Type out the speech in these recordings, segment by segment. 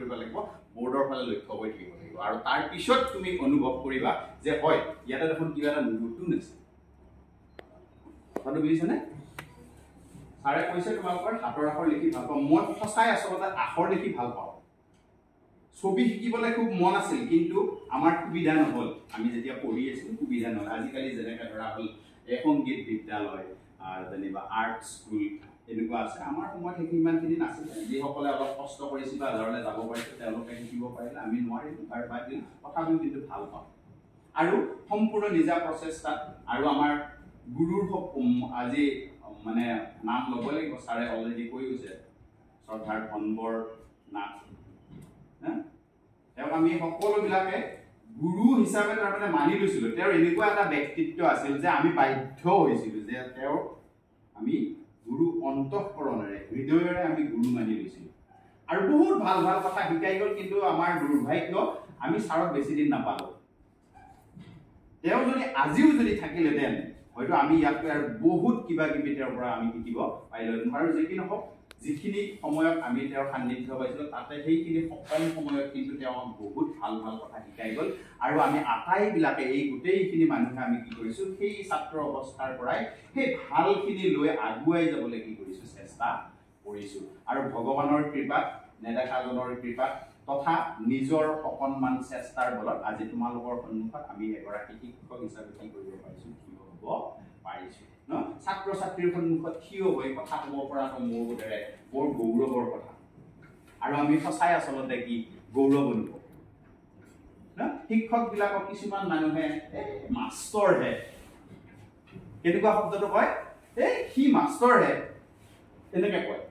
কৰিব লাগিব বোৰ্ডৰ ফালে লক্ষ্য কৰি থাকিব লাগিব আৰু তাৰ পিছত তুমি অনুভৱ কৰিবা যে হয় ইয়াতে দেখোন কিবা এটা নতুন আছে কথাটো বুজিছানে ছাৰে কৈছে তোমালোকৰ হাতৰ আখৰ লিখি ভাল পাওঁ মই সঁচাই আচলতে আখৰ লিখি ভাল পাওঁ ছবি শিকিবলৈ খুব মন আছিল কিন্তু আমাৰ সুবিধা নহল আমি যেতিয়া পঢ়ি আছিলো সুবিধা নহল আজিকালি যেনেকৈ ধৰা হ'ল সংগীত বিদ্যালয় যেনিবা আৰ্ট স্কুল এনেকুৱা আছে আমাৰ সময়ত সেইখিনি ইমানখিনি নাছিলে যিসকলে অলপ কষ্ট কৰিছিল বা ধৰণে যাব পাৰিছিল তেওঁলোকে শিকিব পাৰিলে আমি নোৱাৰিলোঁ আৰু বাদ দিলোঁ তথাপিও কিন্তু ভাল পাওঁ আৰু সম্পূৰ্ণ নিজা প্ৰচেষ্টাত আৰু আমাৰ গুৰুৰ আজি মানে নাম ল'ব লাগিব ছাৰে অলৰেডি কৈ গৈছে শ্ৰদ্ধাৰ ধনবৰ নাথ তেওঁক আমি সকলোবিলাকে গুৰু হিচাপে তাৰমানে মানি লৈছিলোঁ তেওঁৰ এনেকুৱা এটা ব্যক্তিত্ব আছিল যে আমি বাধ্য হৈছিলোঁ যে তেওঁৰ আমি গুৰু অন্তঃকৰণেৰে হৃদয়েৰে আমি গুৰু মানি লৈছিলোঁ আৰু বহুত ভাল ভাল কথা শিকাই গ'ল কিন্তু আমাৰ দুৰ্ভাগ্য আমি ছাৰক বেছি দিন নাপালোঁ তেওঁ যদি আজিও যদি থাকিলেহেঁতেন হয়তো আমি ইয়াতকৈ আৰু বহুত কিবা কিবি তেওঁৰ পৰা আমি শিকিব পাৰিলোহেঁতেন আৰু যি কি নহওক যিখিনি সময়ত আমি তেওঁৰ সান্নিধ্য পাইছিলোঁ তাতে সেইখিনি সকলো সময়ত কিন্তু তেওঁ বহুত ভাল ভাল কথা শিকাই গ'ল আৰু আমি আটাইবিলাকে এই গোটেইখিনি মানুহে আমি কি কৰিছোঁ সেই ছাত্ৰ অৱস্থাৰ পৰাই সেই ভালখিনি লৈ আগুৱাই যাবলৈ কি কৰিছোঁ চেষ্টা কৰিছোঁ আৰু ভগৱানৰ কৃপাত নেদেখাজনৰ কৃপাত তথা নিজৰ অকণমান চেষ্টাৰ বলত আজি তোমালোকৰ সন্মুখত আমি এগৰাকী শিক্ষক হিচাপে কি কৰিব পাৰিছোঁ থিয় হ'ব পাৰিছোঁ ন ছাত্ৰ ছাত্ৰীৰ সন্মুখত থিয় হৈ কথা ক'ব পৰাটো মোৰ বোধেৰে বৰ গৌৰৱৰ কথা আৰু আমি সঁচাই আচলতে কি গৌৰৱ অনুভৱ ন শিক্ষকবিলাকক কিছুমান মানুহে মাষ্টৰহে কেনেকুৱা শব্দটো কয় সি মাষ্টৰহে তেনেকৈ কয়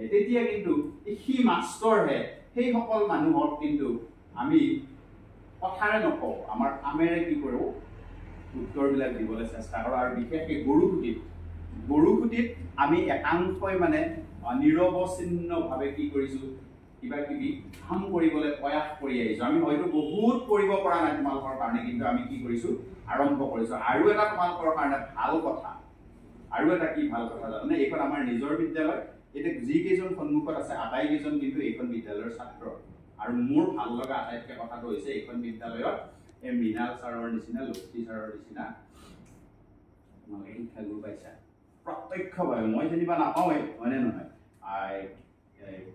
তেতিয়া কিন্তু সি মাষ্টৰহে সেইসকল মানুহক কিন্তু আমি কথাৰে নকওঁ আমাৰ কামেৰে কি কৰোঁ উত্তৰবিলাক দিবলৈ চেষ্টা কৰোঁ আৰু বিশেষকৈ গৰুখুটিত আমি একাংশই মানে নিৰৱচ্ছিন্নভাৱে কি কৰিছোঁ কিবা কিবি কাম কৰিবলৈ প্ৰয়াস কৰি আহিছোঁ আমি হয়তো বহুত কৰিব পৰা নাই তোমালোকৰ কাৰণে কিন্তু আমি কি কৰিছোঁ আৰম্ভ কৰিছোঁ আৰু এটা তোমালোকৰ কাৰণে ভাল কথা আৰু এটা কি ভাল কথা জানানে এইখন আমাৰ নিজৰ বিদ্যালয় এতিয়া যিকেইজন সন্মুখত আছে আটাইকেইজন কিন্তু এইখন বিদ্যালয়ৰ ছাত্ৰ আৰু মোৰ ভাল লগা আটাইতকৈ কথাটো হৈছে এইখন বিদ্যালয়ত এই মৃণাল ছাৰৰ নিচিনা লক্ষী ছাৰৰ নিচিনা তোমালোকে শিক্ষাগুৰু পাইছা প্ৰত্যক্ষভাৱে মই যেনিবা নাপাওঁৱেই হয়নে নহয়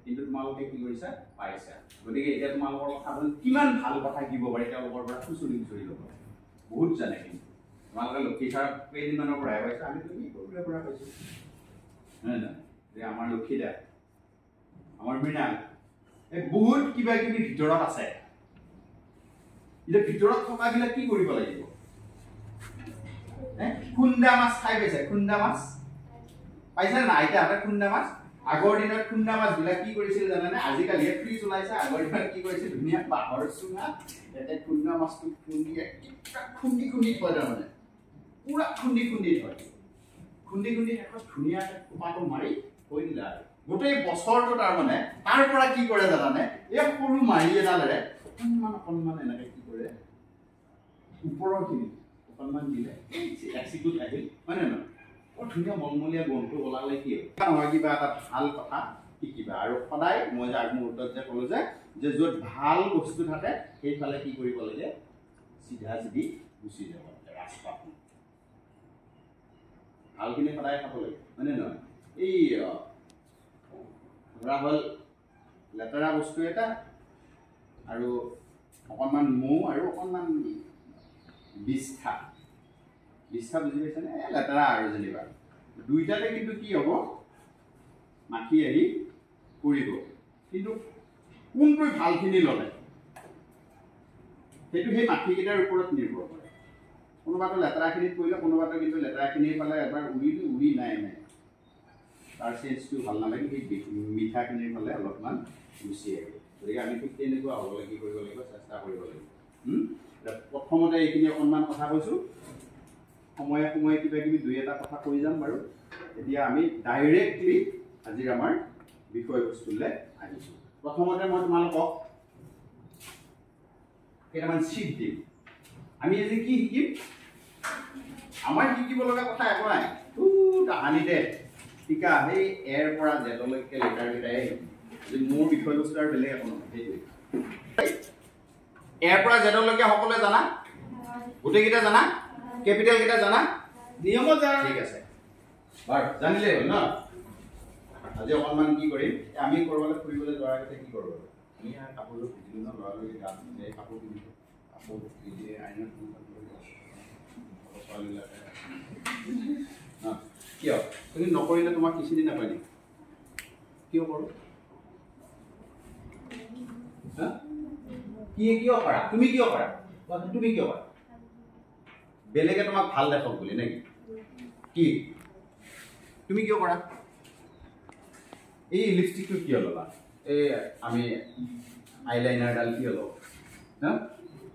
কিন্তু তোমালোকে কি কৰিছা পাইছা গতিকে এতিয়া তোমালোকৰ কথা হ'ল কিমান ভাল কথা শিকিব পাৰি তেওঁলোকৰ পৰা খুচৰি ল'ব বহুত জানে কিন্তু তোমালোকে লক্ষী ছাৰক কেইদিনমানৰ পৰাই পাইছা আমিতো কি সৰুৰে পৰা পাইছোঁ নহয় নহয় যে আমাৰ লক্ষীদা আমাৰ মৃণাল এই বহুত কিবা কিবি ভিতৰত আছে এতিয়া ভিতৰত থকাবিলাক কি কৰিব লাগিব খুন্দা মাছ খাই পাইছে খুন্দা মাছ পাইছে না আইতাহঁতে খুন্দা মাছ আগৰ দিনত খুন্দা মাছবিলাক কি কৰিছিল জানানে আজিকালি ফ্ৰিজ ওলাইছে আগৰ দিনত কি কৰিছিল ধুনীয়া বাঁহৰ চুঙা ইয়াতে খুন্দা মাছটো খুন্দি থয় তাৰমানে পুৰা খুন্দি থয় খুন্দি শেষত ধুনীয়াকৈ খোপাটো মাৰি থৈ দিলে আৰু গোটেই বছৰটো তাৰমানে তাৰ পৰা কি কৰে জানানে এই সৰু মাৰি এডালেৰে অকণমান এনেকৈ কি কৰে ওপৰৰখিনি অকণমান দিলে এচিটোত আহিল হয় নে নহয় বৰ ধুনীয়া মলমলীয়া গোন্ধটো ওলালে কি হয় কিবা এটা ভাল কথা শিকিবা আৰু সদায় মই যে আগমুহূৰ্তত যে ক'লোঁ যে য'ত ভাল বস্তু থাকে সেইফালে কি কৰিব লাগে চিধা চিধি গুচি যাব লাগে ৰাস্তাখন ভালখিনি সদায় খাব লাগে হয়নে নহয় এই ধৰা হ'ল লেতেৰা বস্তু এটা আৰু অকণমান মৌ আৰু অকণমান বিষ্ঠা বুজি পাইছেনে লেতেৰা আৰু যেনিবা দুইটাতে কিন্তু কি হ'ব মাখি আহি পৰিব কিন্তু কোনটোৱে ভালখিনি ল'লে সেইটো সেই মাখিকেইটাৰ ওপৰত নিৰ্ভৰ কৰে কোনোবাটো লেতেৰাখিনিত পৰিলে কোনোবাটো কিন্তু লেতেৰাখিনিৰ ফালে এবাৰ উৰি নাই তাৰ চেঞ্জটো ভাল নালাগে সেই মিঠাখিনিৰ ফালে অলপমান গুচি আহিব গতিকে আমি ঠিক তেনেকুৱা হ'বলৈ কি কৰিব লাগিব চেষ্টা কৰিব লাগিব প্ৰথমতে এইখিনি অকণমান কথা কৈছোঁ সময়ে সময়ে কিবা কিবি দুই এটা কথা কৈ যাম বাৰু এতিয়া আমি ডাইৰেক্টলি আজিৰ আমাৰ বিষয়বস্তুলৈ আহিছোঁ প্ৰথমতে মই তোমালোকক কেইটামান চিট দিম আমি আজি কি শিকিম আমাৰ শিকিব লগা কথা একো নাই তাহানিতে টিকা সেই এৰ পৰা জেডলৈকে লেটাৰকেইটাই যে মোৰ বিষয়বস্তু আৰু বেলেগ একো নহয় সেইটোৱে এৰ পৰা জেডলৈকে সকলোৱে জানা গোটেইকেইটা জানা কেপিটেল কেইটা জানা নিয়মত জানা ঠিক আছে বাৰু জানিলে হ'ল ন আজি অকণমান কি কৰিম আমি কৰবালৈ ফুৰিবলৈ যোৱাৰ আগতে কি কৰিব আমি কাপোৰযোৰ পিন্ধিলো ন ল'ৰালৈকে গাত কাপোৰ পিন্ধিলো কাপোৰ পিন্ধি আইনত ছোৱালীবিলাকে কিয় তুমি নকৰিলে তোমাক কিচিনি নাপায় নেকি কিয় কৰোঁ কিয় কৰা তুমি কিয় কৰা তুমি কিয় কৰা বেলেগে তোমাক ভাল দেখক বুলি নেকি কি তুমি কিয় কৰা এই লিপষ্টিকটো কিয় ল'বা এই আমি আইলাইনাৰডাল কিয় ল'ব ন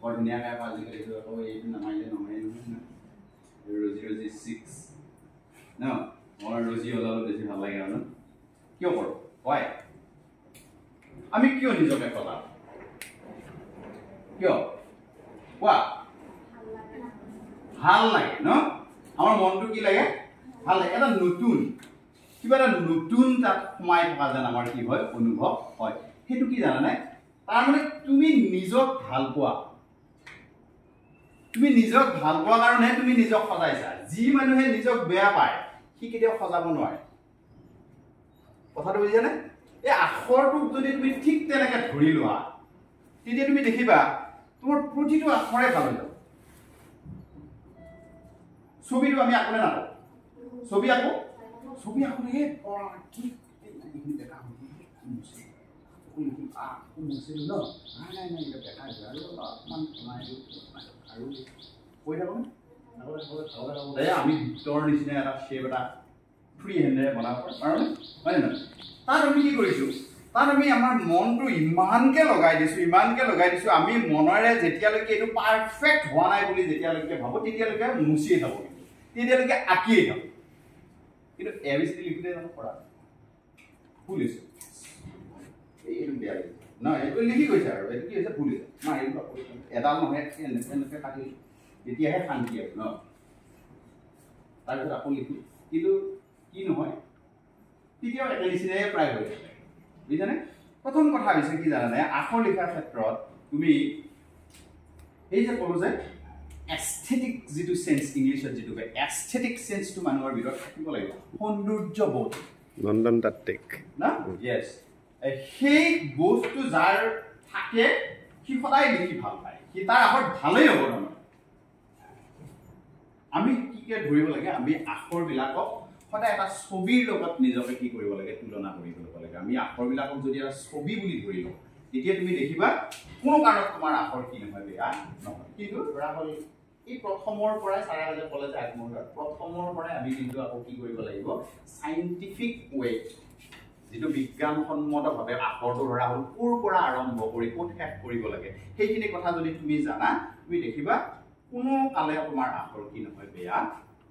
বৰ ধুনীয়াকৈ আজিকালি আকৌ এইটো নামাৰিলে নহয় ৰজি 6 ন মই ৰজি ওলালে বেছি ভাল লাগে আৰু ন কিয় কৰোঁ হয় আমি কিয় নিজকে সলাম কিয় কোৱা ভাল লাগে ন আমাৰ মনটো কি লাগে ভাল লাগে এটা নতুন কিবা এটা নতুন তাত সোমাই থকা যেন আমাৰ কি হয় অনুভৱ হয় সেইটো কি জানানে তাৰমানে তুমি নিজক ভাল পোৱা কাৰণে তুমি নিজক সজাইছা যি মানুহে নিজক বেয়া পায় সি কেতিয়াও সজাব নোৱাৰে কথাটো বুজিছানে এই আখৰটোক যদি তুমি ঠিক তেনেকে ধৰি লোৱা তেতিয়া তুমি দেখিবা তোমাৰ প্ৰতিটো আখৰে ভাল হৈ যাব ছবিটো আমি আকলে নাকো ছবি আকো এই কি এইখিনি দেখা হৈছে মুছিলো ন নাই এটা দেখা যায় আৰু অলপমান কমাই আৰু কৈ থাকো আমি ভিতৰ নিচিনা এটা শ্বেপ এটা ফ্ৰী হেণ্ডেৰে বনাব পাৰোঁ হয় নে নহয় তাত আমি কি কৰিছোঁ তাত আমি আমাৰ মনটো ইমানকৈ লগাই দিছোঁ আমি মনেৰে যেতিয়ালৈকে এইটো পাৰফেক্ট হোৱা নাই বুলি যেতিয়ালৈকে ভাবোঁ তেতিয়ালৈকে মুচিয়ে থাকোঁ তেতিয়ালৈকে আঁকিয়ে থাকোঁ কিন্তু এবিচিডি লিখিলে জানো কৰা ভুল হৈছে এইটো বেয়া লাগিছে নহয় এইটো লিখি গৈছে আৰু এইটো কি হৈছে ভুল হৈছে নাই এইটো এডাল নহয় এনেকৈ কাটি তেতিয়াহে শান্তি আৰু ন তাৰপিছত আকৌ লিখি কিন্তু কি নহয় তেতিয়াও একে নিচিনাই প্ৰায় হৈ থাকে বুজিছানে প্ৰথম কথা হৈছে কি জানানে আখৰ লিখাৰ ক্ষেত্ৰত তুমি এই যে ক'লো যে এস্থেটিক যিটো সেন্স ইংলিছত যিটো কয় এস্থেটিক সেন্সটো মানুহৰ ভিতৰত থাকিব লাগিব সৌন্দৰ্যবোধ লণ্ডন তাত্ত্বিক না ইয়েস সেই বস্তু যাৰ থাকে সি সদায় লিখি ভাল পায় সি তাৰ আখৰ ভালেই হ'ব নহয় আমি কিকে ধৰিব লাগে আমি আখৰবিলাকক সদায় এটা ছবিৰ লগত নিজকে কি কৰিব লাগে তুলনা কৰিব লাগে আমি আখৰবিলাকক যদি এটা ছবি বুলি ধৰি লওঁ তেতিয়া তুমি দেখিবা কোনো কাৰণত তোমাৰ আখৰ কি নহয় বেয়া নহয় কিন্তু ধৰা হ'ল এই প্ৰথমৰ পৰাই চাৰাজে ক'লে যে আত্মহত্যা প্ৰথমৰ পৰাই আমি কিন্তু আকৌ কি কৰিব লাগিব সাইন্টিফিক ওয়ে যেটো বিজ্ঞানসন্মতভাৱে আখৰটো ধৰা হ'ল কোৰ পৰা আৰম্ভ কৰি কোট শেষ কৰিব লাগে সেইখিনি কথা যদি তুমি জানা তুমি দেখিবা কোনো কালে তোমাৰ আখৰ কি নহয় বেয়া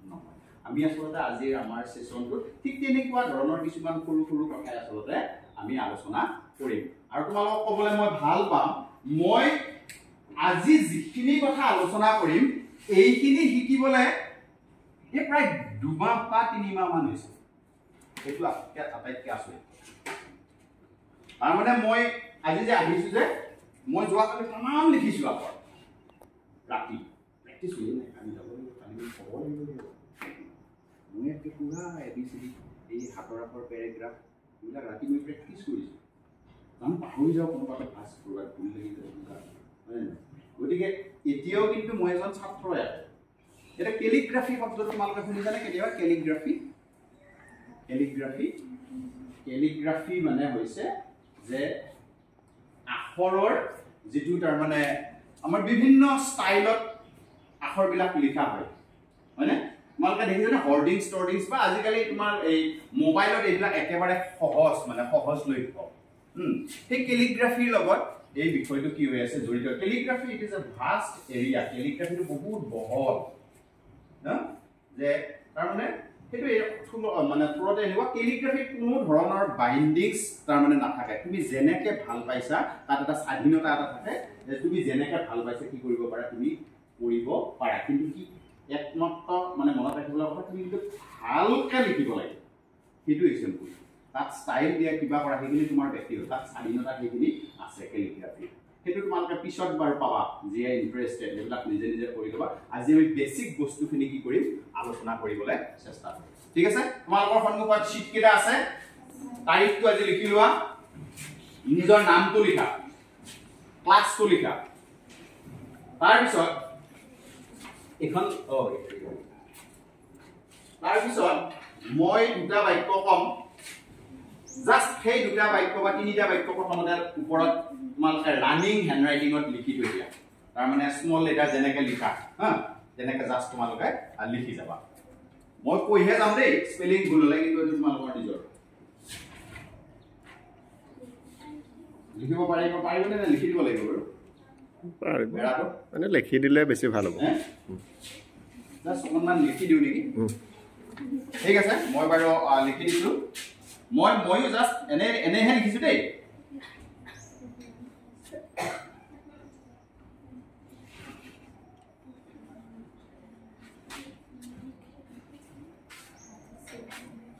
নহয় আমি আসলতে আজি আমাৰ সেশনটো ঠিক তেনেকুৱা ধৰণৰ কিছুমান সৰু সৰু কথা আসলতে আমি আলোচনা কৰিম আৰু তোমালোকক ক'বলৈ মই ভাল পাম মই আজি যিখিনি কথা আলোচনা কৰিম এইখিনি শিকিবলৈ এই প্ৰায় 2 মাহ বা 3 মাহ মান হৈছে এইটো আটাইতকৈ আছে তাৰমানে মই আজি যে আহিছোঁ যে মই যোৱাকালি তামাম লিখিছোঁ আখৰ ৰাতি প্ৰেক্টিছ কৰি নাই আমি যাব লাগিব ক'ব লাগিব মই একে পুৰা এবিচিডি এই হাতৰ আখৰ পেৰেগ্ৰাফ এইবিলাক ৰাতি মই প্ৰেক্টিছ কৰিছোঁ আমি পাহৰি যাওঁ কোনোবা এটা ভাজ কৰবাত ভুল লাগি যায় হয় নহয় গতিকে এতিয়াও কিন্তু মই এজন ছাত্ৰ এটা কেলিগ্ৰাফি শব্দটো তোমালোকে শুনিছানে কেতিয়াবা কেলিগ্ৰাফি মানে হৈছে যে আখৰৰ যেটো তাৰ মানে আমাৰ বিভিন্ন ষ্টাইলত আখৰবিলাক লিখা হয় হয়নে তোমালোকে দেখিছানে হৰ্ডিংছ টৰ্ডিংছ বা আজিকালি তোমাৰ এই মোবাইলত এইবিলাক একেবাৰে সহজ মানে সহজলভ্য সেই কেলিগ্ৰাফিৰ লগত এই বিষয়টো কি হৈ আছে জড়িত calligraphy it is a vast area কেলিগ্ৰাফিটো বহুত বহল না যে তাৰ মানে সেইটো মানে পুৰতে এনেকুৱা কেলিগ্ৰাফিত কোনো ধৰণৰ বাইণ্ডিংছ তাৰ মানে নাথাকে তুমি যেনেকে ভাল পাইছা তাত এটা স্বাধীনতা এটা থাকে যে তুমি যেনেকে ভাল পাইছা কি কৰিব পাৰা তুমি কৰিব পাৰা কিন্তু কি একমাত্ৰ মানে মনত ৰাখিবলৈ কথা তুমি কিন্তু ভালকৈ লিখিব লাগে সেইটো এক্সাম্পল তাত ষ্টাইল দিয়া কিবা কৰা সেইখিনি তোমাৰ ব্যক্তিগত তাত স্বাধীনতা সেইখিনি আছে কেলিগ্ৰাফি সেইটো তোমালোকে পিছত বাৰু পাবা যিয়ে ইন্টাৰেষ্টেড এইবিলাক নিজে নিজে কৰি ল'বা আজি আমি বেসিক বস্তুখিনি কি কৰিম আলোচনা কৰিবলৈ চেষ্টা কৰিম ঠিক আছে তোমালোকৰ সন্মুখত শীট কেইটা আছে তাৰিখটো আজি লিখি লোৱা নিজৰ নামটো লিখা ক্লাছটো লিখা তাৰ পিছত এখন তাৰ পিছত মই দুটা বাক্য কম জাস্ট সেই দুটা বাক্য বা তিনিটা বাক্য প্ৰথমতে ওপৰত তোমালোকে ৰানিং হ্যান্ডৰাইটিংত লিখি থৈ দিয়া তাৰ মানে স্মল লেটাৰ যেনেকৈ লিখা হা যেনেকৈ জাস্ট তোমালোকে লিখি যাবা মই কৈহে যাম দেই স্পেলিং ভুল হলে কিন্তু তোমালোকৰ নিজৰ লিখিব পাৰিবনে নে লিখি দিব লাগিব বাৰু পাৰিব মানে লিখি দিলে বেছি ভাল হ'ব জাস্ট অকণমান লিখি দিওঁ নেকি ঠিক আছে মই বাৰু লিখি দিছোঁ ময়ো জাস্ট এনেহে লিখিছোঁ দেই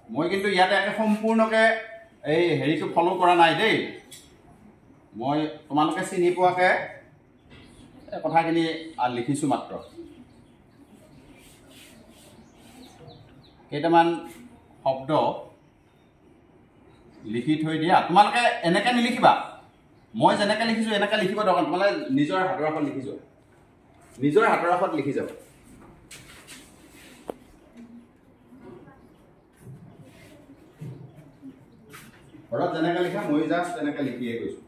মই কিন্তু ইয়াতে একে সম্পূৰ্ণকে এই হেৰিটো ফলো কৰা নাই দেই মই তোমালোকে চিনি পোৱাকে কথাখিনি লিখিছোঁ মাত্ৰ কেইটামান শব্দ লিখি থৈ দিয়া তোমালোকে এনেকৈ নিলিখিবা মই যেনেকৈ লিখিছোঁ এনেকৈ লিখিব দৰকাৰ তোমালোকে নিজৰ হাতৰ আখৰত লিখি যোৱা নিজৰ হাতৰ আখৰত লিখি যাব ঘৰত যেনেকৈ লিখা মই জাষ্ট তেনেকৈ লিখিয়ে গৈছোঁ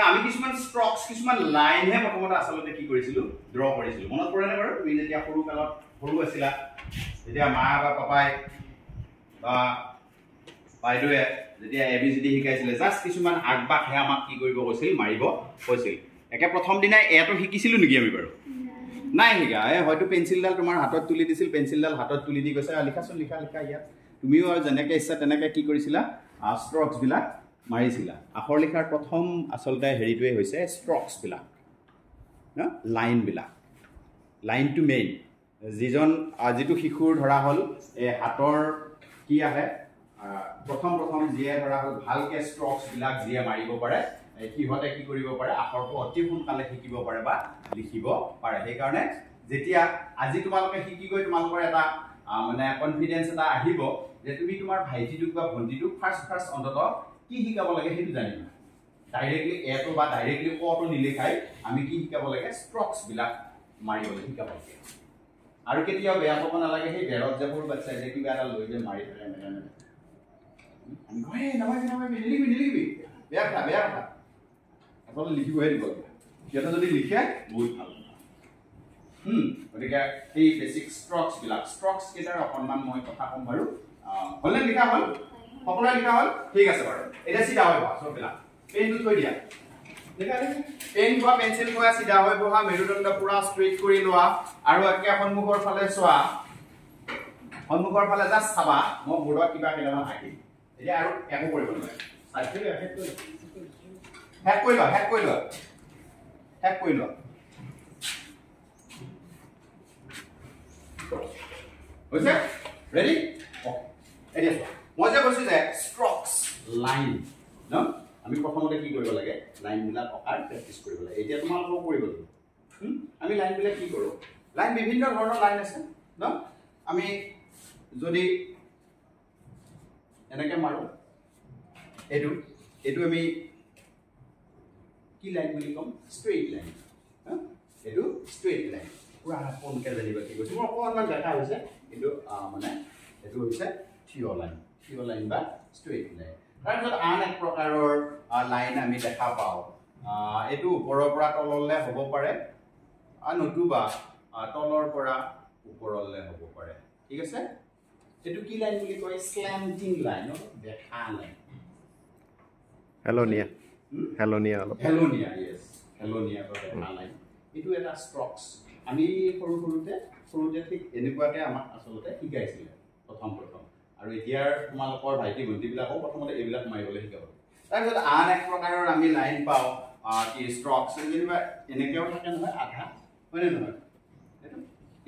আমি কিছুমান ষ্ট্ৰকস কিছুমান লাইনহে প্ৰথমতে আসলতে কি কৰিছিলো ড্ৰ কৰিছিলো মনত পৰে নে বাৰু তুমি যেতিয়া সৰু কালত সৰু আছিলা যেতিয়া মা বা পাপাই বা বাইদেউয়ে যেতিয়া এবিসিডি শিকাইছিলে জাস্ট কিছুমান আগবাকহে আমাক কি কৰিব কৈছিল মাৰিব কৈছিল একে প্ৰথম দিনাই এটো শিকিছিলো নেকি আমি বাৰু নাই শিকা হয়তো পেন্সিলডাল তোমাৰ হাতত তুলি দিছিল পেন্সিলডাল হাতত তুলি দি কৈছে লিখাচোন লিখা ইয়াত তুমিও আৰু যেনেকৈ ইচ্ছা তেনেকৈ কি কৰিছিলা ষ্ট্ৰকস বিলাক মাৰিছিলা আখৰ লিখাৰ প্ৰথম আসলতে হেৰিটোৱে হৈছে ষ্ট্ৰকস বিলাক না লাইন টু মেইন যিটো শিশুৰ ধৰা হ'ল এই হাতৰ কি আহে প্ৰথম যিয়ে ধৰা হ'ল ভালকে ষ্ট্ৰকস বিলাক যিয়ে মাৰিব পাৰে সিহঁতে কি কৰিব পাৰে আখৰটো অতি সোনকালে শিকিব পাৰে বা লিখিব পাৰে সেইকাৰণে যেতিয়া আজি তোমালোকে শিকি গৈ তোমালোকৰ এটা মানে কনফিডেন্স এটা আহিব যে তুমি তোমাৰ ভাইটিটোক বা ভণ্টিটোক ফাৰ্স্ট অন্তত কি শিকাব লাগে সেইটো জানিবা ডাইৰেক্টলি এটো বা ডাইৰেক্টলি কটো নিলিখাই আমি কি শিকাব লাগে ষ্ট্ৰকস বিলাক মাৰিবলৈ শিকাব লাগে আৰু কেতিয়াও বেয়া পাব নালাগে সেই বেৰত যে সৰু বাচ্চাই যে কিবা এটা লৈ যে মাৰি ধৰে আমি কয় নামাৰিবি নিলিখিবি বেয়া কথা আসলে লিখিবহে দিব লাগে সিহঁতে যদি লিখে বহুত ভাল গতিকে এই বেসিক ষ্ট্ৰকস কেইটাৰ অকণমান মই কথা ক'ম বাৰু হ'লে লিখা হ'ল সকলোৱে লিখা হ'ল ঠিক আছে বাৰু এটা সিধা হৈ বহা সববিলাক পেনটো থৈ দিয়া পেন বা পেন্সিল কোৱা সিধা হৈ বহা মেৰুদণ্ড পুৰা ষ্ট্ৰেইট কৰি লোৱা আৰু একে সন্মুখৰ ফালে চোৱা সন্মুখৰ ফালে জাস্ট চাবা মই বোৰ্ডত কিবা কেইটামান আঁকিম এতিয়া আৰু একো কৰিব নালাগে হেক কৰি লোৱা হৈছে ৰেডি এতিয়া মই যে কৈছো যে ষ্ট্ৰকস লাইন ন আমি প্ৰথমতে কি কৰিব লাগে লাইন বিলাক অকাৰ প্ৰেক্টিস কৰিব লাগে এতিয়া তোমালোকক কৰিব লাগিব আমি লাইন বিলাক কি কৰো লাইন বিভিন্ন ধৰণৰ লাইন আছে ন আমি যদি এনেকে মাৰো এটো আমি কি লাইন বুলি কম স্ট্ৰেইট লাইন এটো স্ট্ৰেইট লাইন পুৰা কোনকে জানিবা কি কৈছো মোৰ অকণমান দেখা হৈছে কিন্তু মানে এটো হৈছে থিয় লাইন বা স্ট্ৰেইট লাইন তাৰপিছত আন এক প্ৰকাৰৰ লাইন আমি দেখা পাওঁ এইটো ওপৰৰ পৰা তললৈ হ'ব পাৰে নতুবা তলৰ পৰা ওপৰলৈ হ'ব পাৰে ঠিক আছে এইটো কি লাইন বুলি কয় স্ল্যান্টিং লাইন দেখা লাইন হেলোনিয়া ইয়েস হেলোনিয়া দেখা লাইন এইটো এটা স্ট্ৰকস আমি সৰুতে ঠিক এনেকুৱাকে আমাক আচলতে শিকাইছিল প্ৰথম আৰু এতিয়াৰ তোমালোকৰ ভাইটি ভণ্টিবিলাকো প্ৰথমতে এইবিলাক মাৰিবলৈ শিকাব তাৰপিছত আন এক প্ৰকাৰৰ আমি লাইন পাওঁ কি স্ট্ৰকস যেনিবা এনেকেও থাকে নহয় আধা হয়নে নহয়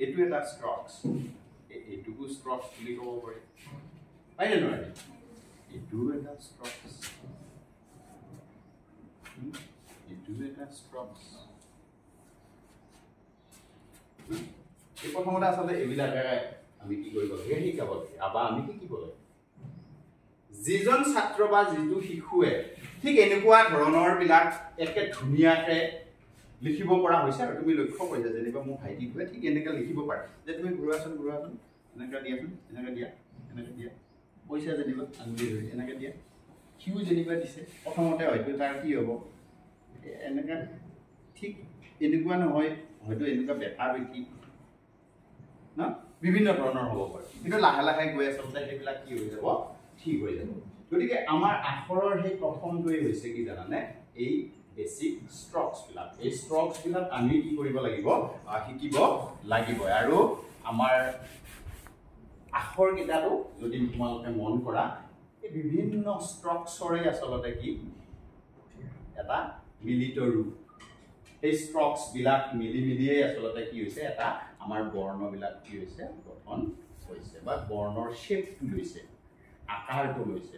এইটো এটা স্ট্ৰকস এইটোকো স্ট্ৰকস বুলি ক'ব পাৰি হয়নে নহয় এইটো এটা স্ট্ৰকস এইটো এটা স্ট্ৰকস এই প্ৰথমতে আচলতে এইবিলাকে আমি কি কৰিব লাগে শিকাব লাগে বা আমি শিকিব লাগে যিজন ছাত্ৰ বা যিটো শিশুৱে ঠিক এনেকুৱা ধৰণৰ বিলাক একে ধুনীয়াকে লিখিব পৰা হৈছে আৰু তুমি লক্ষ্য কৰিছা যেনিবা মোৰ ভাইটিটোৱে ঠিক এনেকৈ লিখিব পাৰে যে তুমি ঘূৰাচোন এনেকৈ দিয়াচোন এনেকৈ দিয়া পইচা যেনিবা আঙুলি ধৰি এনেকৈ দিয়া সিও যেনিবা দিছে প্ৰথমতে হয়তো তাৰ কি হ'ব এনেকৈ ঠিক এনেকুৱা নহয় হয়তো এনেকুৱা বেঠা বেঠি ন বিভিন্ন ধৰণৰ হ'ব পাৰে কিন্তু লাহে লাহে গৈ আচলতে সেইবিলাক কি হৈ যাব ঠিক হৈ যাব গতিকে আমাৰ আখৰৰ সেই প্ৰথমটোৱে হৈছে কি জানানে এই বেসিক স্ট্ৰকস বিলাক এই স্ট্ৰকস বিলাক আমি কি কৰিব লাগিব শিকিব লাগিব আৰু আমাৰ আখৰ কিটাটো যদি তোমালোকে মন কৰা এই বিভিন্ন স্ট্ৰকসৰে আচলতে কি এটা মিলিত ৰূপ এই স্ট্ৰকস বিলাক মিলিয়ে আচলতে কি হৈছে এটা আমাৰ বৰ্ণ বিলাক কি হৈছে গঠন হৈছে বা বৰ্ণৰ শেপটো লৈছে আকাৰটো লৈছে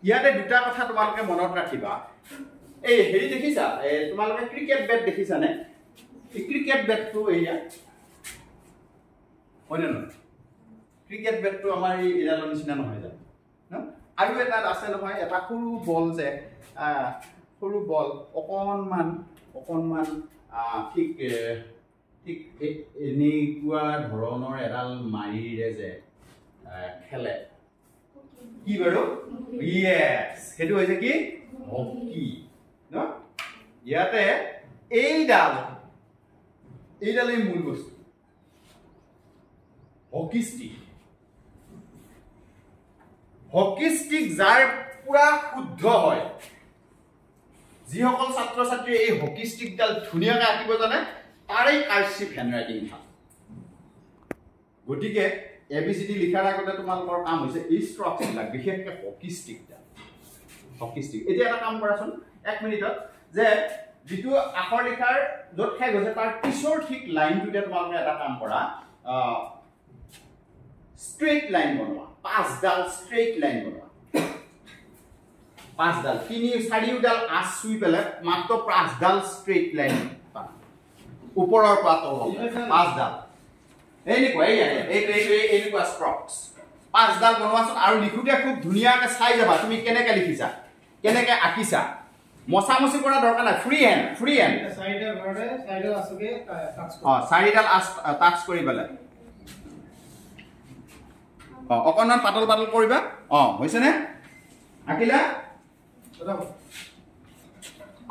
ইয়াতে দুটা কথা তোমালোকে মনত ৰাখিবা এই হেৰি দেখিছা তোমালোকে ক্ৰিকেট বেট দেখিছানে এই ক্ৰিকেট বেটটো এয়া হয়নে নহয় ক্ৰিকেট বেটটো আমাৰ এই এডালৰ নিচিনা নহয় জানো ন আৰু এটা আছে নহয় এটা সৰু বল যে সৰু বল অকণমান ঠিক এনেকুৱা ধৰণৰ এডাল মাৰিৰে যে খেলে কি বাৰু ইয়েস সেইটো হৈছে কি হকি ন ইয়াতে এইডালেই মূল বস্তু হকি ষ্টিক যাৰ পুৰা শুদ্ধ হয় যিসকল ছাত্ৰ ছাত্ৰী এই হকি ষ্টিকডাল ধুনীয়াকৈ আঁকিব জানে তাৰেই কাৰ্চিভ হেণ্ডৰাইটিং ভাল গতিকে এবিসিডি লিখাৰ আগতে তোমালোকৰ কাম হৈছে এই স্ট্ৰকসবিলাক বিশেষকৈ হকি ষ্টিক এতিয়া এটা কাম কৰাচোন 1 মিনিটত যে যেটো আখৰ লিখাৰ য'ত ঠাই গৈছে তাৰ পিছৰ ঠিক লাইনটোতে তোমালোকে এটা কাম কৰা স্ট্ৰেইট লাইন বনোৱা 5ডাল স্ট্ৰেইট লাইন বনোৱা 5ডাল 3-4ডাল আঁচ চুই পেলাই মাত্ৰ 5ডাল স্ট্ৰেইট লাইন ওপৰৰ পৰা তললৈ 5ডাল এনেকুৱা স্ট্ৰকস 5ডাল বনোৱাচোন আৰু লিখোতে খুব ধুনীয়াকৈ চাই যাবা তুমি কেনেকৈ লিখিছা কেনেকৈ আঁকিছা মছামছি কৰা দৰকাৰ নাই ফ্ৰী হেণ্ড চাৰিডাল টাচ কৰি পেলাই অকণমান পাতল কৰিবা হৈছেনে আঁকিলা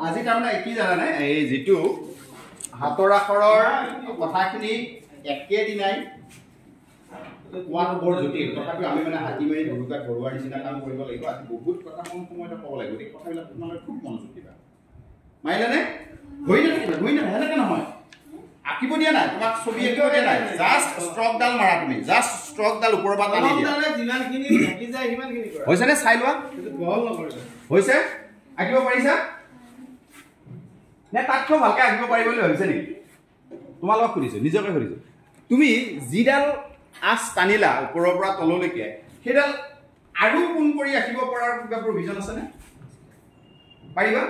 আজি তাৰমানে কি জানানে এই যিটো হাতৰ আখৰৰ কথাখিনি একেদিনাই কোৱাটো বৰ জটিল তথাপিও আমি মানে হাতী মাৰি ধৰুকাত ধৰুৱাৰ নিচিনা কাম কৰিব লাগিব আজি বহুত কথা কম সময়তে ক'ব লাগিব গতিকে কথাবিলাক তোমালোকে খুব মনোযোগ দিবা মাৰিলেনে হৈ নাথাকিবা সেনেকৈ নহয় আঁকিব দিয়া নাই তোমাক ছবি আঁকিব দিয়া নাই জাষ্ট ষ্ট্ৰকডাল মাৰা তুমি জাষ্ট ষ্ট্ৰকডাল ওপৰৰ পৰা টানি দিয়া যিমানখিনি থাকি যায় সিমানখিনি কৰা হৈছেনে চাই লোৱা বহল নকৰিবা হৈছে আঁকিব পাৰিছা নে তাতকৈ ভালকৈ আঁকিব পাৰিব বুলি ভাবিছে নেকি তোমালোকক সুধিছোঁ নিজকে সুধিছোঁ তুমি যিডাল আঁচ টানিলা ওপৰৰ পৰা তললৈকে সেইডাল আৰু কোন কৰি আঁকিব পৰাৰ কিবা প্ৰভিজন আছেনে পাৰিবা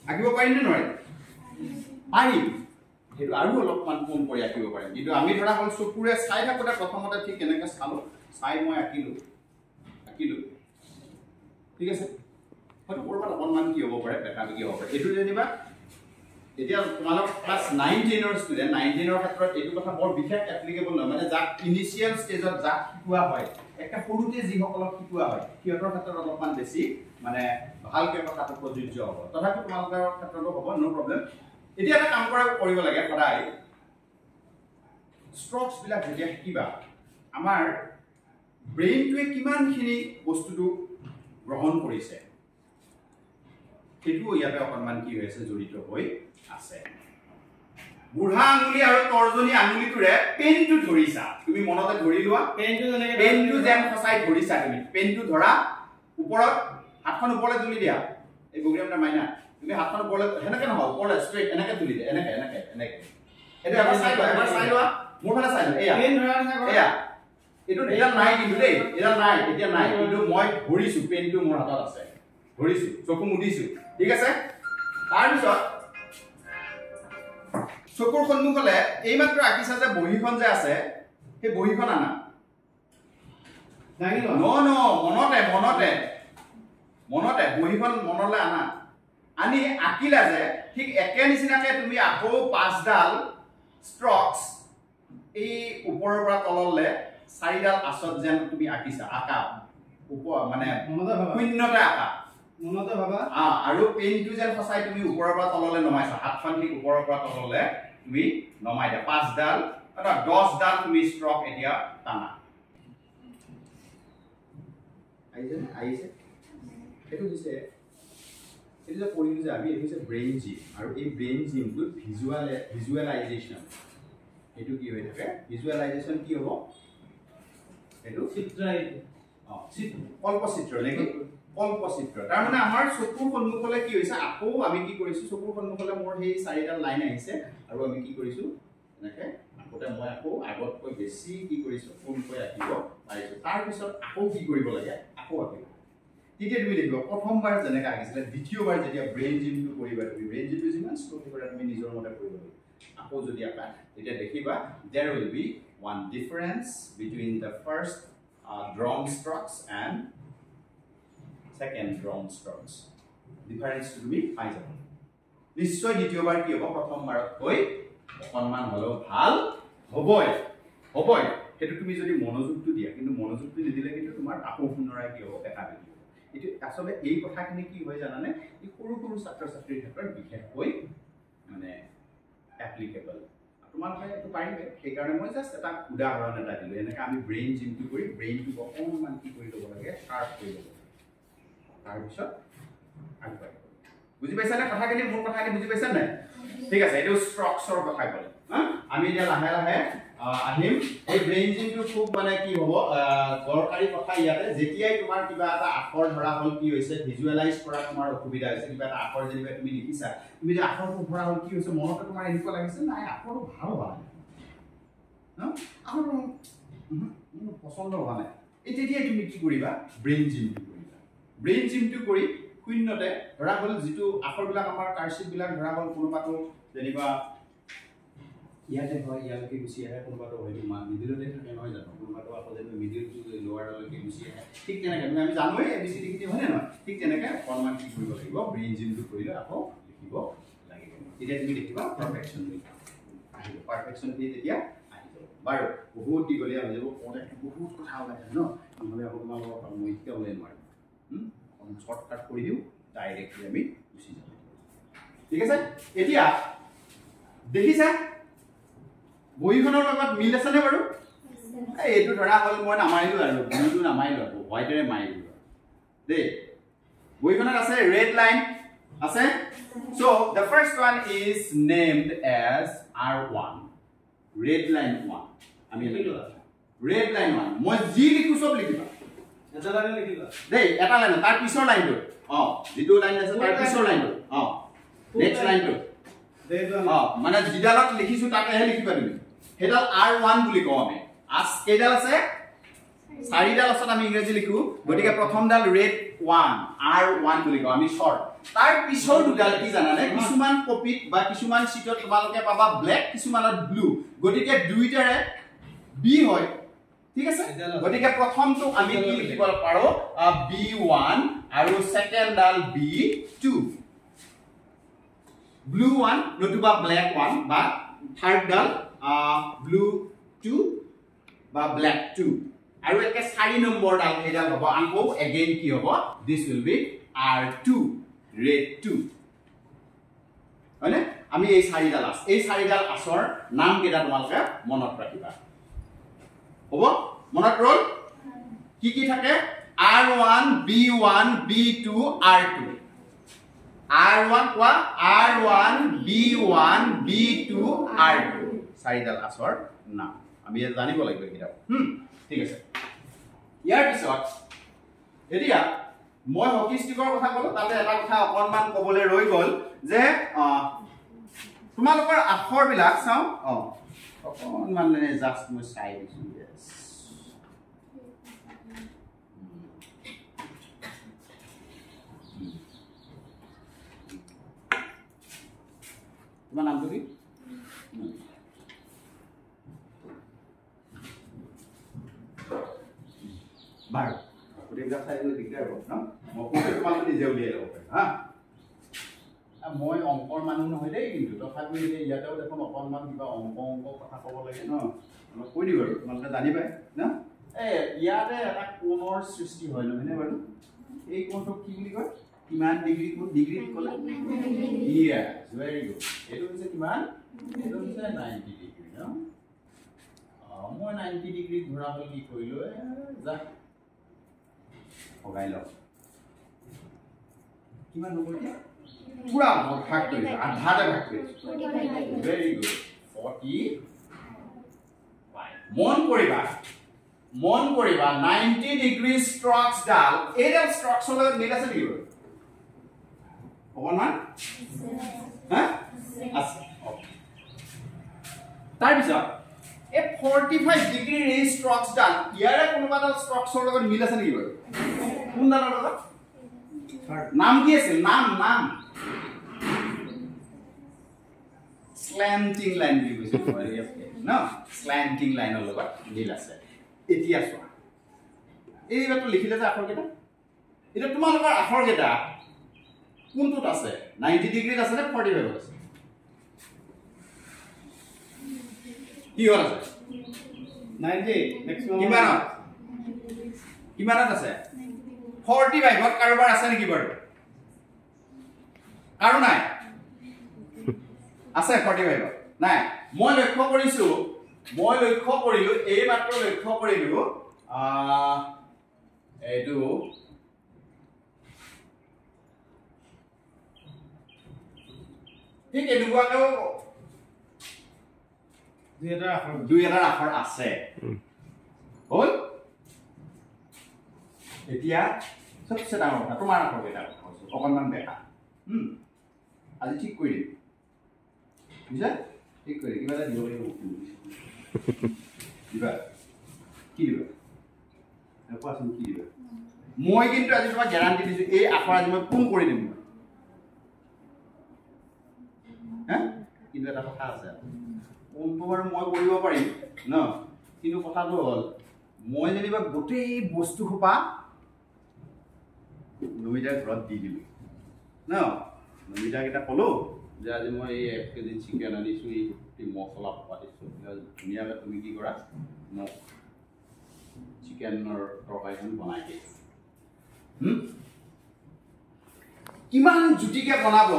আঁকিব পাৰিম নে নোৱাৰিম পাৰিম সেইটো আৰু অলপমান কোন কৰি আঁকিব পাৰিম কিন্তু আমি ধৰা হ'ল চকুৰে চাই থাকোঁতে প্ৰথমতে ঠিক এনেকৈ চালোঁ চাই মই আঁকিলোঁ ঠিক আছে হয়তো ক'ৰবাত অকণমান কি হ'ব পাৰে বেকা বেকি হ'ব পাৰে এইটো যেনিবা এতিয়া তোমালোক ক্লাছ 9-10ৰ ষ্টুডেণ্ট 9-10ৰ ক্ষেত্ৰত এইটো কথা বৰ বিশেষ এপ্লিকেবল নহয় মানে যাক ইনিচিয়েল ষ্টেজত যাক শিকোৱা হয় একটা সৰুতে যিসকলক শিকোৱা হয় সিহঁতৰ ক্ষেত্ৰত অলপমান বেছি মানে ভালকৈ কথাটো প্ৰযোজ্য হ'ব তথাপি তোমালোকৰ ক্ষেত্ৰতো হ'ব নো প্ৰব্লেম এতিয়া এটা কাম কৰিব লাগে সদায় ষ্ট্ৰকছ বিলাক যেতিয়া শিকিবা আমাৰ ব্ৰেইনটোৱে কিমানখিনি বস্তুটো গ্ৰহণ কৰিছে সেইটো ইয়াতে অকণমান কি হৈ আছে জড়িত হৈ আছে বুঢ়া আঙুলি আৰু তৰ্জনী আঙুলিটোৰে পেনটো ধৰিছা তুমি মনতে ধৰি লোৱা পেনটো যেন সঁচাই ধৰিছা তুমি পেনটো ধৰা ওপৰত হাতখন ওপৰলৈ তুলি দিয়া এই প্ৰগ্ৰামটা মাইনা তুমি হাতখন ওপৰলৈ হেনেকে নহয় ওপৰলৈ ষ্ট্ৰেইট এনেকে তুলি দিয়া এনেকে এটা এবাৰ চাই লোৱা মোৰ ফালে চাই লোৱা এয়া পেন ধৰা এয়া এটো এটা নাই কিন্তু দেই এটা নাই এতিয়া নাই কিন্তু মই ধৰিছো পেনটো মোৰ হাতত আছে ধৰিছো চকু মুদিছো ঠিক আছে তাৰ পিছত চকুৰ সন্মুখলে এইমাত্ৰ আঁকিছা যে বহীখন যে আছে সেই বহীখন আনা দাঙি লোৱা মনতে বহীখন মনলৈ আনা আনি আঁকিলা যে ঠিক একে নিচিনাকে তুমি আকৌ 5ডাল ষ্ট্ৰকছ এই ওপৰৰ পৰা তললৈ 4ডাল আচত যেন তুমি আঁকিছা আঁকা মানে শূন্যতে আঁকা মনতে ভাবা আৰু পেনটো যেন সঁচাই তুমি ওপৰৰ পৰা তললৈ নমাইছা হাতখন ঠিক ওপৰৰ পৰা তললৈ তুমি নমাই দিয়া 5ডাল এটা 10ডাল তুমি ষ্ট্ৰক এতিয়া টানা আইছে এটো হৈছে এটো যে পঢ়িলো যে আমি এটো হৈছে ব্ৰেইন জিম আৰু এই ব্ৰেইন জিমটো ভিজুৱেলাইজেশ্যন এটো কি হৈ থাকে ভিজুৱেলাইজেশ্যন কি হ'ব এটো কল্পচিত্ৰ নেকি কল্পচিত্ৰ তাৰ মানে আমাৰ চকুৰ সন্মুখলৈ কি হৈছে আকৌ আমি কি কৰিছো চকুৰ সন্মুখলৈ মোৰ সেই 4ডাল লাইন আহিছে আৰু আমি কি কৰিছো এনেকে আগতে মই আকৌ আগতকৈ বেছি কি কৰিছো ফুলকৈ আঁকিব পাৰিছো তাৰ পিছত আকৌ কি কৰিব লাগে আকৌ আঁকিব তেতিয়া তুমি দেখিবা প্ৰথমবাৰ যেনেকৈ আঁকিছিলে দ্বিতীয়বাৰ যেতিয়া ব্ৰেইন জিমটো কৰিবা তুমি ব্ৰেইন জিমটো যিমান স্মুথলি কৰা তুমি নিজৰ মতে কৰিব লাগিব আকৌ যদি আঁকা তেতিয়া দেখিবা there will be one difference between the first drawn strokes and second drawn strokes difference তুমি পাই যাবা নিশ্চয় দ্বিতীয়বাৰ কি হ'ব প্ৰথমবাৰতকৈ অকণমান হলেও ভাল হ'বই সেইটো তুমি যদি মনোযোগটো দিয়া কিন্তু মনোযোগটো নিদিলে কিন্তু তোমাৰ আকৌ পুনৰাই কি হ'ব দেখা দিব এটো আসলে এই কথাখিনি কি হয় জানানে এই সৰু ছাত্ৰ ছাত্ৰীৰ ক্ষেত্ৰত বিশেষকৈ মানে এপ্লিকেবল তোমালোকে এটো পাৰিবে সেই কাৰণে মই জাস্ট এটা উদাহৰণ এটা দিলো এনেকৈ আমি ব্ৰেইন জিমটো কৰি ব্ৰেইনটো অকণমান কি কৰি ল'ব লাগে শাৰ্প কৰি ল'ব তাৰ পিছত আগবাঢ়িব বুজি পাইছা নে কথাখিনি মোৰ কথাখিনি বুজি পাইছা নাই ঠিক আছে এটো ষ্ট্ৰকছৰ কথা ক'লে আমি এতিয়া লাহে লাহে আহিম এই ব্ৰেইন জিমটো খুব মানে কি হ'ব দৰকাৰী কথা ইয়াতে যেতিয়াই তোমাৰ কিবা এটা আখৰ ধৰা হ'ল কি হৈছে ভিজুৱেলাইজ কৰা তোমাৰ অসুবিধা হৈছে কিবা এটা আখৰ যেনিবা তুমি লিখিছা তুমি যে আখৰটো ধৰা হ'ল কি হৈছে মনতে তোমাৰ এনেকুৱা লাগিছে নাই আখৰটো ভাল হোৱা নাই আখৰটো পছন্দ হোৱা নাই তেতিয়াই তুমি কি কৰিবা ব্ৰেইন জিমটো কৰি শূন্যতে ধৰা হ'ল যিটো আখৰবিলাক আমাৰ কাৰ্চিভবিলাক ধৰা হ'ল কোনোবাটো যেনিবা ইয়াতে হয় ইয়ালৈকে গুচি আহে কোনোবাটো হয়তো মিডিলতে থাকে নহয় জানো কোনোবাটো আকৌ যেনিবা মিডিলটো লোৱাৰলৈকে গুচি আহে ঠিক তেনেকৈ আমি জানোৱেই ABCD খিনি হয়নে নহয় ঠিক তেনেকৈ অকণমান কি কৰিব লাগিব ব্ৰেইন জিমটো কৰিলে আকৌ লিখিব লাগিব তেতিয়া তুমি দেখিবা পাৰফেকশ্যন আহিব পাৰফেকশ্যন দি তেতিয়া আহি যাব বাৰু বহুত দীঘলীয়া হৈ যাব কওঁতে বহুত কথা ওলাই যায় ন নহ'লে আকৌ তোমালোকৰ মই এতিয়া ওলাই নোৱাৰিম শৰ্টকাট কৰি দিওঁ ডাইৰেক্টলি আমি গুচি যাম ঠিক আছে এতিয়া দেখিছা বহীখনৰ লগত মিল আছে নে বাৰু এইটো ধৰা হ'ল মই নামাৰিলো আৰু ব্লুটো নামাৰিলো আকৌ হোৱাইটেৰে মাৰিলো দেই বহীখনত আছে ৰেড লাইন আছে so the first one is named as R1 red line 1 আমি লিখিলো red line 1 মই যি লিখো সব লিখিবা এটা লাইন লিখিবা দেই এটা লাইন তাৰ পিছৰ লাইনটো যিটো লাইন আছে তাৰ পিছৰ লাইনটো নেক্সট লাইনটো মানে যিডালত লিখিছো তাকেহে লিখিবা তুমি হেডাল R1 বুলি কওঁ আমি আজ কেডাল আছে 4ডাল আছে আমি ইংৰাজী লিখো গতিকে প্ৰথমডাল ৰেড 1 R1 বুলি কওঁ আমি শৰ্ট তাৰ পিছৰ দুডাল কি জানানে কিছুমান কপিত বা কিছুমান শীটত তোমালোকে পাবা ব্ল্যাক কিছুমানত ব্লু গতিকে দুইটাৰে বি হয় ঠিক আছে গতিকে প্ৰথমটো আমি কি লিখিব পাৰো B1 আৰু সেকেন্ডডাল B2 ব্লু 1 নতুবা ব্ল্যাক 1 বা থাৰ্ডডাল ব্লু 2 বা ব্ল্যাক 2 আৰু একে 4 নম্বৰ ডাল এডাল হ'ব আকৌ এগেইন কি হ'ব this will be R2 red 2 হয়নে আমি এই 4 ডাল আছ এই 4 ডাল আসৰ নাম কেটা তোমালকে মনত ৰাখিবা হ'ব মনত ৰল কি থাকে R1 B1 B2 R2 R1 কোৱা R1 B1 B2 R2 চাৰিডাল আসৰ নাম আমি জানিব লাগিব কিটা ঠিক আছে ইয়াৰ পিছত এতিয়া মই হকি ষ্টিকৰ কথা কলো তাতে এটা কথা অকনমান কবলে ৰৈ গল যে তোমালোকৰ আখৰ বিলাক চাও অকনমান মানে জাস্ট মই চাই দিছো yes তোমাৰ নামটো কি বাৰ ওদিগা চাইলে দিগদাৰ হ'ব ন মই তোমাক নিজে উলিয়াই ল'ব পাৰিম হা মই অংকৰ মানুহ নহয় দেই কিন্তু তথাপি ইয়াতেও দেখোন অকনমান কিবা অংক কথা ক'ব লাগে ন অলপ কৈ দিওঁ আৰু তোমালোকে জানিবাই ন ইয়াতে এটা কোণৰ সৃষ্টি হয় নহয়নে বাৰু এই কোণটোক কি বুলি কয় কিমান ডিগ্ৰী কোণ ডিগ্ৰী ক'লে ইয়েছ ভেৰি গুড এইটো হৈছে কিমান এইটো হৈছে 90 ডিগ্ৰী ন মই 90 ডিগ্ৰী ঘূৰাবলৈ কি কৰিলো যা ভগাই লওক কিমান হ'ব এতিয়া পুৰা ভাগ কৰিছো আধাতে ভাগ কৰিছো ভেৰি গুড 45 মন কৰিবা 90 ডিগ্ৰী ষ্ট্ৰকস ডাল এডাল ষ্ট্ৰকস লগত মিল আছে নেকি অকনমান হা আছে তাৰ পিছত এ 45 ডিগ্ৰী এই ষ্ট্ৰকস ডাল ইয়াৰে কোনোবা ডাল ষ্ট্ৰকসৰ লগত মিল আছে নেকি বাৰু কোন ডালৰ লগত নাম কি আছে নাম slanting line বুলি কৈছে ন slanting লাইনৰ লগত মিল আছে এতিয়া চোৱা এই বাটো লিখিলে যে আখৰ কেটা এটা তোমালোকৰ আখৰ কেটা কোনটোত আছে 90 ডিগ্ৰীত আছে নে 45 আছে কি হ'ল আছে 90 ম্যাক্সিমাম কিমানত আছে 45 ত কাৰোবাৰ আছে নেকি বাৰু কাৰো নাই আছে 45 নাই মই লক্ষ্য কৰিলো এই মাত্ৰ লক্ষ্য কৰিলো এইটো ঠিক এনেকুৱাকেও দুই এটা আখৰ আছে হ'ল এতিয়া সবচে ডাঙৰ কথা তোমাৰ আখৰ কেইটা অকনমান বেকা আজি ঠিক কৰি দিম বুঝা ঠিক কৰি কিবা এটা দিব লাগিব দিবা কি দিবা কোৱাচোন কি দিবা মই কিন্তু আজি তোমাক গ্যাৰান্টি দিছো এই আখৰ আজি মই কোন কৰি দিম হা কিন্তু এটা কথা আছে কোনটো বাৰু মই কৰিব পাৰিম ন কিন্তু কথাটো হ'ল মই যেনিবা গোটেই বস্তু খোপা নমিতাৰ ঘৰত দি দিলো ন নমিতাক এটা ক'লো যে আজি মই এই 1 কেজি চিকেন আনিছো এই মছলা পাতিছো ধুনীয়াকৈ তুমি কি কৰা মোক চিকেনৰ তৰকাৰীখন বনাই দিয়া কিমান জুটিকে বনাব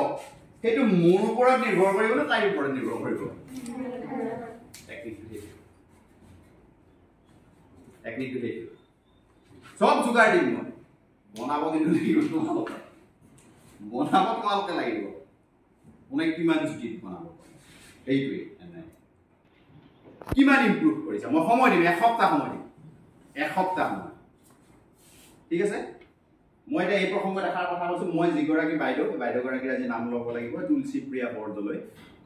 সেইটো মোৰ ওপৰত নিৰ্ভৰ কৰিব না তাইৰ ওপৰত নিৰ্ভৰ কৰিব টেকনিকটো সব যোগাৰ দিম মই বনাব কিন্তু লাগিব বনাব তোমালোকে লাগিব কোনে কিমান জুটি বনাব এইটোৱে কিমান ইমপ্ৰুভ কৰিছে মই সময় দিম এসপ্তাহ সময় ঠিক আছে মই এটা এই প্ৰসংগ দেখাৰ কথা কৈছো মই যিগৰাকী বাইদেউগৰাকীৰ আজি নাম ল'ব লাগিব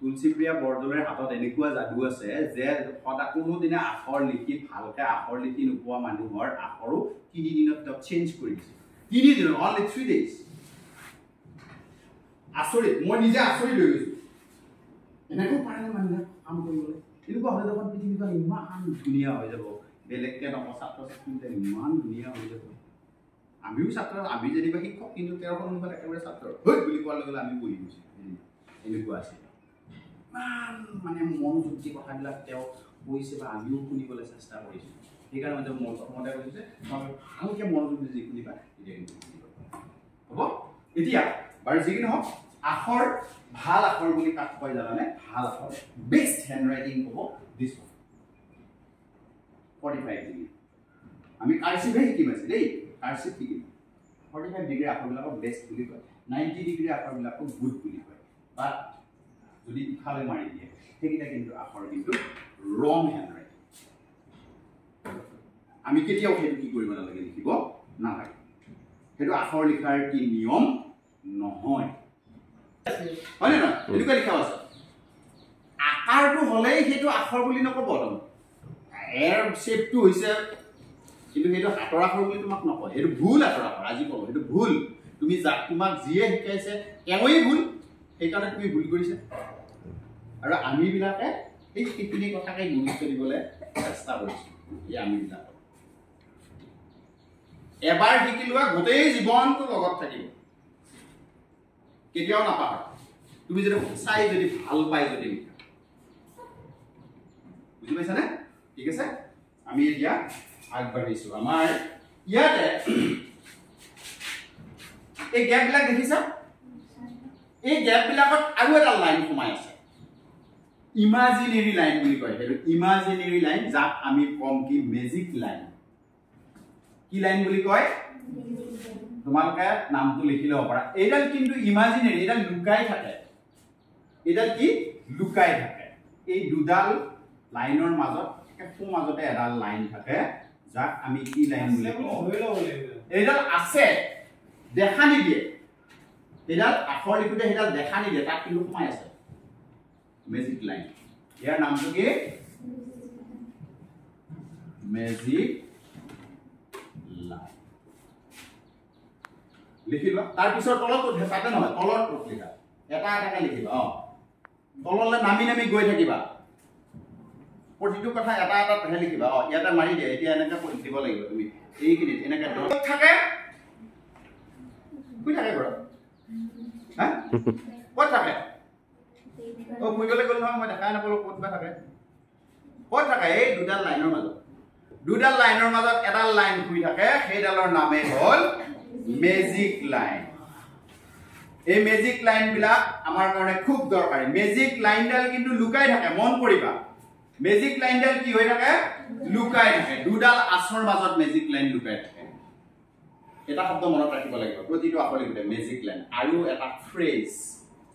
তুলসীপ্ৰিয়া বৰদলৈৰ হাতত এনেকুৱা যাদু আছে যে সদা কোনো দিনা আখৰ লিখি ভালকে আখৰ লিখি নোপোৱা মানুহৰ আখৰো 3 দিনত তেওঁ চেঞ্জ কৰি দিছে 3 দিনত অনলি 3 ডেজ আচৰিত মই নিজে আচৰিত হৈ গৈছো এনেকৈ পাৰে মানুহে কাম কৰিবলৈ এনেকুৱা হ'লে দেখোন পৃথিৱীখন ইমান ধুনীয়া হৈ যাব বেলেগকে ছাত্ৰ ছাত্ৰীতে ইমান ধুনীয়া হৈ যাব আমিও ছাত্ৰ আমি যেনিবা শিক্ষক কিন্তু তেওঁৰ সন্মুখত একেবাৰে ছাত্ৰ হৈ বুলি কোৱাৰ লগে লগে আমি বহি গৈছো এনেকুৱা আছে ইমান মানে মনোযোগ কথাবিলাক তেওঁ কৈছে বা আমিও শুনিবলৈ চেষ্টা কৰিছো সেইকাৰণে মানে মই প্ৰথমতে কৈছোঁ যে তোমালোকে ভালকৈ মনোযোগ দি যিখিনি পায় তেতিয়া কিন্তু হ'ব এতিয়া বাৰু যিকি নহওক আখৰ ভাল আখৰ বুলি কাক কয় জানানে ভাল আখৰ বেষ্ট হেণ্ড ৰাইটিং হ'ব দিছ 45 ডিগ্ৰী আমি কাৰ্চিভে শিকিম আছে দেই কাৰ্চিভ শিকিম 45 ডিগ্ৰী আখৰবিলাকক বেষ্ট বুলি কয় 90 ডিগ্ৰী আখৰবিলাকক গুড বুলি কয় বাট যদি ইফালে মাৰি দিয়ে সেইকেইটা কিন্তু আখৰ কিন্তু ৰং হেণ্ড ৰাইটিং আমি কেতিয়াও সেইটো কি কৰিব নালাগে লিখিব নালাগে সেইটো আখৰ লিখাৰ কি নিয়ম নহয় হয় নহয় এনেকুৱা লিখা আছে আকাৰটো হ'লেই সেইটো আখৰ বুলি নক'ব এৰ শ্বেপটো হৈছে কিন্তু সেইটো হাতৰ আখৰ বুলি তোমাক নকয় সেইটো ভুল হাতৰ আখৰ আজি ক'ব সেইটো ভুল তুমি তোমাক যিয়ে শিকাইছে তেওঁই ভুল সেইকাৰণে তুমি ভুল কৰিছে আৰু আমিবিলাকে এই সেইখিনি কথাকে গুৰুত্ব দিবলৈ চেষ্টা কৰিছোঁ এই আমিবিলাক এবাৰ শিকি লোৱা গোটেই জীৱনটো লগত থাকিব কেতিয়াও নাপাহৰা তুমি যদি চাই যদি ভাল পাই যদি বুজি পাইছানে ঠিক আছে আমি এতিয়া আগবাঢ়িছোঁ আমাৰ ইয়াতে এই গেপবিলাক দেখিছা এই গেপবিলাকত আৰু এটা লাইন সোমাই আছে ইমাজিনেৰী লাইন বুলি কয় সেইটো ইমাজিনেৰী লাইন যাক আমি কম কি মেজিক লাইন কি লাইন বুলি কয় তোমালোকে নামটো লিখি ল'ব পাৰা এইডাল কিন্তু ইমাজিনেৰী এইডাল লুকাই থাকে এইডাল কি লুকাই থাকে এই দুডাল লাইনৰ মাজত একো মাজতে এডাল লাইন থাকে যাক আমি কি লাইন বুলি কওঁ এইডাল আছে দেখা নিদিয়ে এইডাল আখৰ লিখোতে সেইডাল দেখা নিদিয়ে তাক কিন্তু সোমাই আছে মেজিক লাইন ইয়াৰ নামটো কি মেজিক লাইন লিখিবা তাৰ পিছত তলত তাতে নহয় তলত লিখা এটা এটাকে লিখিবা তললৈ নামি নামি গৈ থাকিবা প্ৰতিটো কথা এটা এটা লিখিবা ইয়াতে মাৰি দিয়ে এতিয়া এনেকৈ দিব লাগিব তুমি এইখিনিত এনেকৈ দত থাকে শুই থাকে ঘৰত হা ক'ত থাকে ফুৰিবলৈ গ'লো নহয় মই দেখাই নাপালোঁ ক'ত বা থাকে ক'ত থাকে এই দুডাল লাইনৰ মাজত এডাল লাইন শুই থাকে সেইডালৰ নামেই হ'ল মেজিক লাইন এই মেজিক লাইনবিলাক আমাৰ কাৰণে খুব দৰকাৰী মেজিক লাইনডাল কিন্তু লুকাই থাকে মন কৰিবা মেজিক লাইনডাল কি হৈ থাকে লুকাই থাকে দুডাল আখৰ মাজত মেজিক লাইন লুকাই থাকে এটা শব্দ মনত ৰাখিব লাগিব প্ৰতিটো আখৰ লিখোতে মেজিক লাইন আৰু এটা ফ্ৰেজ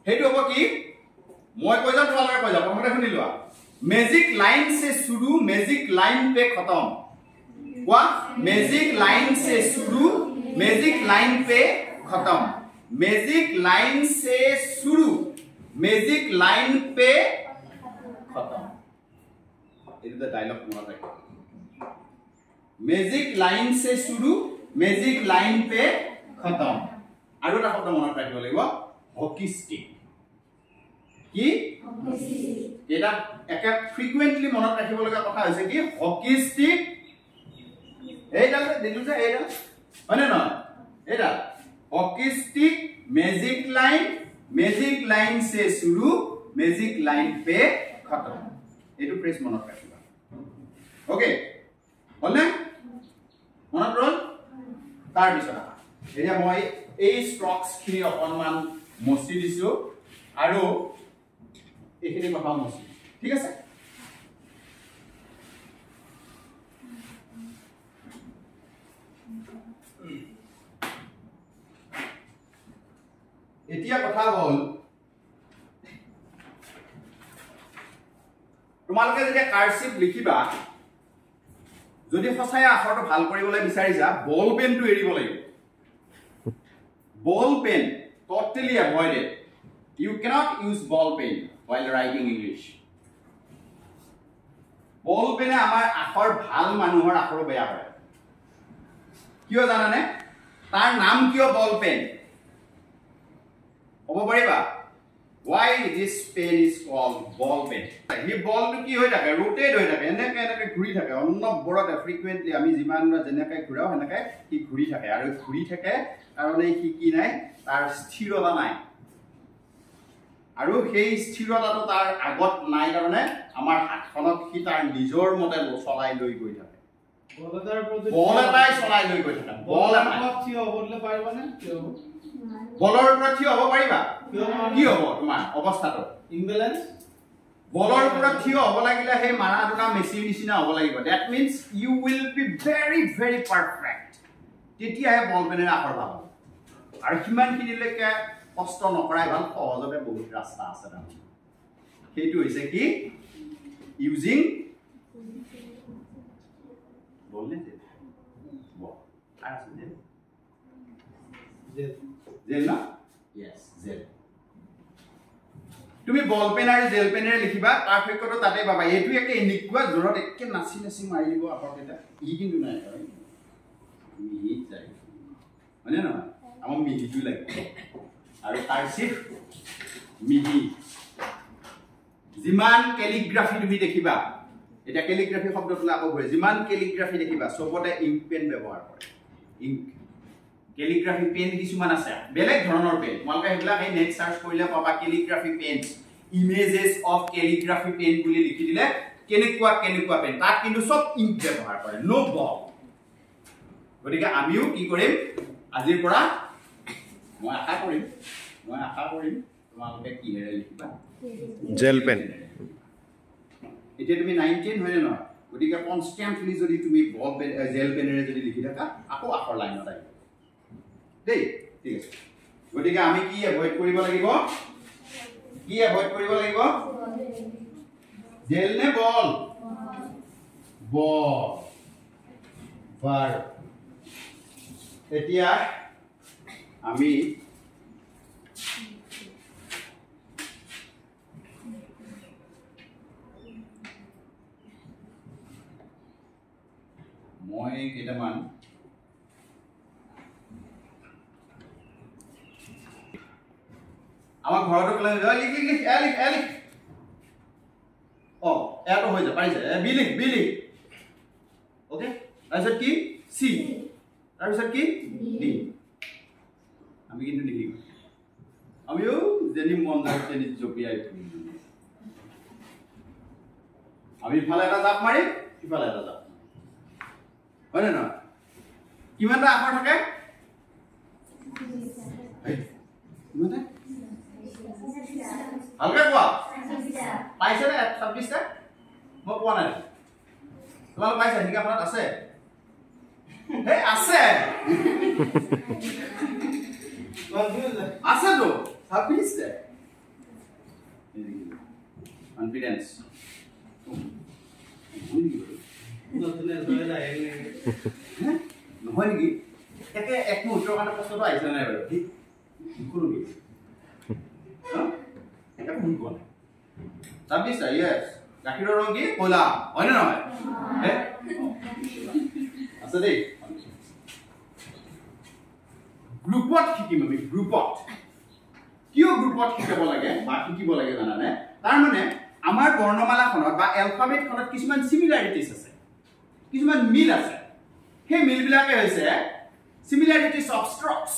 সেইটো হ'ব কি মই কৈ যাম তোমালোকে কৈ যাম প্ৰথমতে শুনি লোৱা मैजिक लाइन से शुरू मैजिक लाइन पे खत्म हुआ मैजिक लाइन से शुरू मैजिक लाइन पे खत्म मैजिक लाइन से शुरू मैजिक लाइन पे खत्म इट इज द डायलॉग मत रखो मैजिक लाइन से शुरू मैजिक लाइन पे खत्म আৰু এটা শব্দ মনত ৰাখিব লাগিব হকি ষ্টিক কি এটা একা ফ্ৰিকুৱেন্টলি মনত ৰাখিব লগা কথা হৈছে কি হকি ষ্টিক এইডাল দেখো যে এইডাল হয়নে নহয় এইডাল হকি ষ্টিক मैजिक लाइन से शुरू मैजिक लाइन पे खत्म এইটো ফ্ৰেজ মনত ৰাখিবা ওকে হলনে মনত ৰল তাৰ পিছত এতিয়া মই এই ষ্ট্ৰকস খিনি অকনমান মচি দিছো আৰু এইখিনি কথা মচি ঠিক আছে এতিয়া কথা হ'ল তোমালোকে যেতিয়া কাৰ্সিভ লিখিবা যদি সঁচাই আখৰটো ভাল কৰিবলৈ বিচাৰিছা বল পেনটো এৰিব লাগিব ball pen totally avoided you cannot use ball pen while writing english ball pen e amar akhor bhal manuhor akhor beya hoy kiyo janane tar naam kiyo ball pen obo pariba why this pen is called ball pen hi ball tu ki hoy thake rotate hoy thake enake ঘুরি থাকে অন্য বড়তে frequently আমি জিমানরা জেনেকে ঘুরাও এনেকে কি ঘুরি থাকে আৰু ঘুৰি থাকে কাৰণ এই কি নাই তাৰ স্থিৰতা নাই আৰু সেই স্থিৰতাটো তাৰ আগত নাই কাৰণে আমাৰ হাতখনত কি তাৰ নিজৰ মতে চলাই লৈ গৈ থাকে বল এটাই চলাই লৈ গৈ থাকা বল এটাই থিয় হ'বলে পাৰিবানে থিয় হ'ব বলৰ ওপৰত থিয় হ'ব পাৰিবা কি হ'ব তোমাৰ অৱস্থাটো ইমবেলেন্স বলৰ ওপৰত থিয় হ'ব লাগিলে হে মাৰাডোনা মেছি নিচিনা হ'ব লাগিব that means you will be very very perfect তেতিয়াহে বল পেনেৰে আখৰ পাব আৰু কিমানখিনিলৈকে কষ্ট নকৰাই ভাল সহজতে বহুত ৰাস্তা আছে তাৰমানে সেইটো হৈছে কি ইউজিং বলনে বল আর আছে জেল জেল জেল না ইয়েস জেল তুমি বল পেন আৰু জেল পেনেৰে লিখিবা পাৰফেক্টটো তাতে পাবা এটো একে এনেকুৱা জোৰত একে নাচি নাচি মাৰি দিব আপৰকেটা ই কিন্তু নাই মিহি যায় মানে না আমাৰ মিহিটো লাগে আৰু কাৰ্সিভ মিহি যিমান ক্যালিগ্ৰাফি তুমি দেখিবা এটা ক্যালিগ্ৰাফি শব্দটো আকৌ হয় যিমান ক্যালিগ্ৰাফি দেখিবা সবতে ইংক পেন ব্যৱহাৰ কৰে ইংক ক্যালিগ্ৰাফি পেন কিছুমান আছে বেলেগ ধৰণৰ পেন তোমালোকে হেবলা এই নেট সাৰ্চ কৰিলে পাবা ক্যালিগ্ৰাফি পেন ইমেজেস অফ ক্যালিগ্ৰাফি পেন বুলি লিখি দিলে কেনেকুৱা পেন তাত কিন্তু সব ইংক ব্যৱহাৰ কৰে নো বল গতিকে আমিও কি কৰিম আজিৰ পৰা মই আশা কৰিম তোমালোকে কিহেৰে লিখিবা জেল পেন এতিয়া তুমি 19 হয় না গতিকে কনস্ট্যান্টলি যদি তুমি বল পেন জেল পেনেৰে যদি লিখি থাকা আকৌ আখৰ লাইনত আহিব দেই ঠিক আছে গতিকে আমি কি এভয়েড কৰিব লাগিব জেল নে বল বল ভাৰ এতিয়া আমি মই কেইটামান আমাৰ ঘৰটো কলে লিখ ও এটো হৈ যায় পাৰিছে বি লিখ ওকে তাৰপিছত কি সি তাৰপিছত কি ডি আমি কিন্তু লিখিম আমিও যেনি মন যায় তেনি জপিয়াই আমি ইফালে এটা জাপ মাৰিম ইফালে এটা জাপ হয় না কিমানটা আখৰ থাকে কিমানটা ভালকে কোৱা পাইছে নে 26 টা মই কোৱা নাই তোমালোক পাইছে হিকাখনত আছে হে আছে আছে তো 26 টা কনফিডেন্স নহয় নেকি একে এক মুহূৰ্তৰ কাৰণে কষ্টটো আহিছে নাই বাৰু কোনো কি এটা ভুল কোৱা 26 টা ইয়েস গাখীৰৰ ৰং কি কলা হয় না নহয় আছে দেই গ্ৰুপত শিকিম আমি গ্ৰুপত কিয় গ্ৰুপত শিকাব লাগে বা শিকিব লাগে জানানে তাৰ মানে আমাৰ বৰ্ণমালাখনত বা এলফাবেটখনত কিছুমান সিমিলাৰিটিজ আছে কিছুমান মিল আছে সেই মিলবিলাকে হৈছে সিমিলাৰিটিজ অফ ষ্ট্ৰকস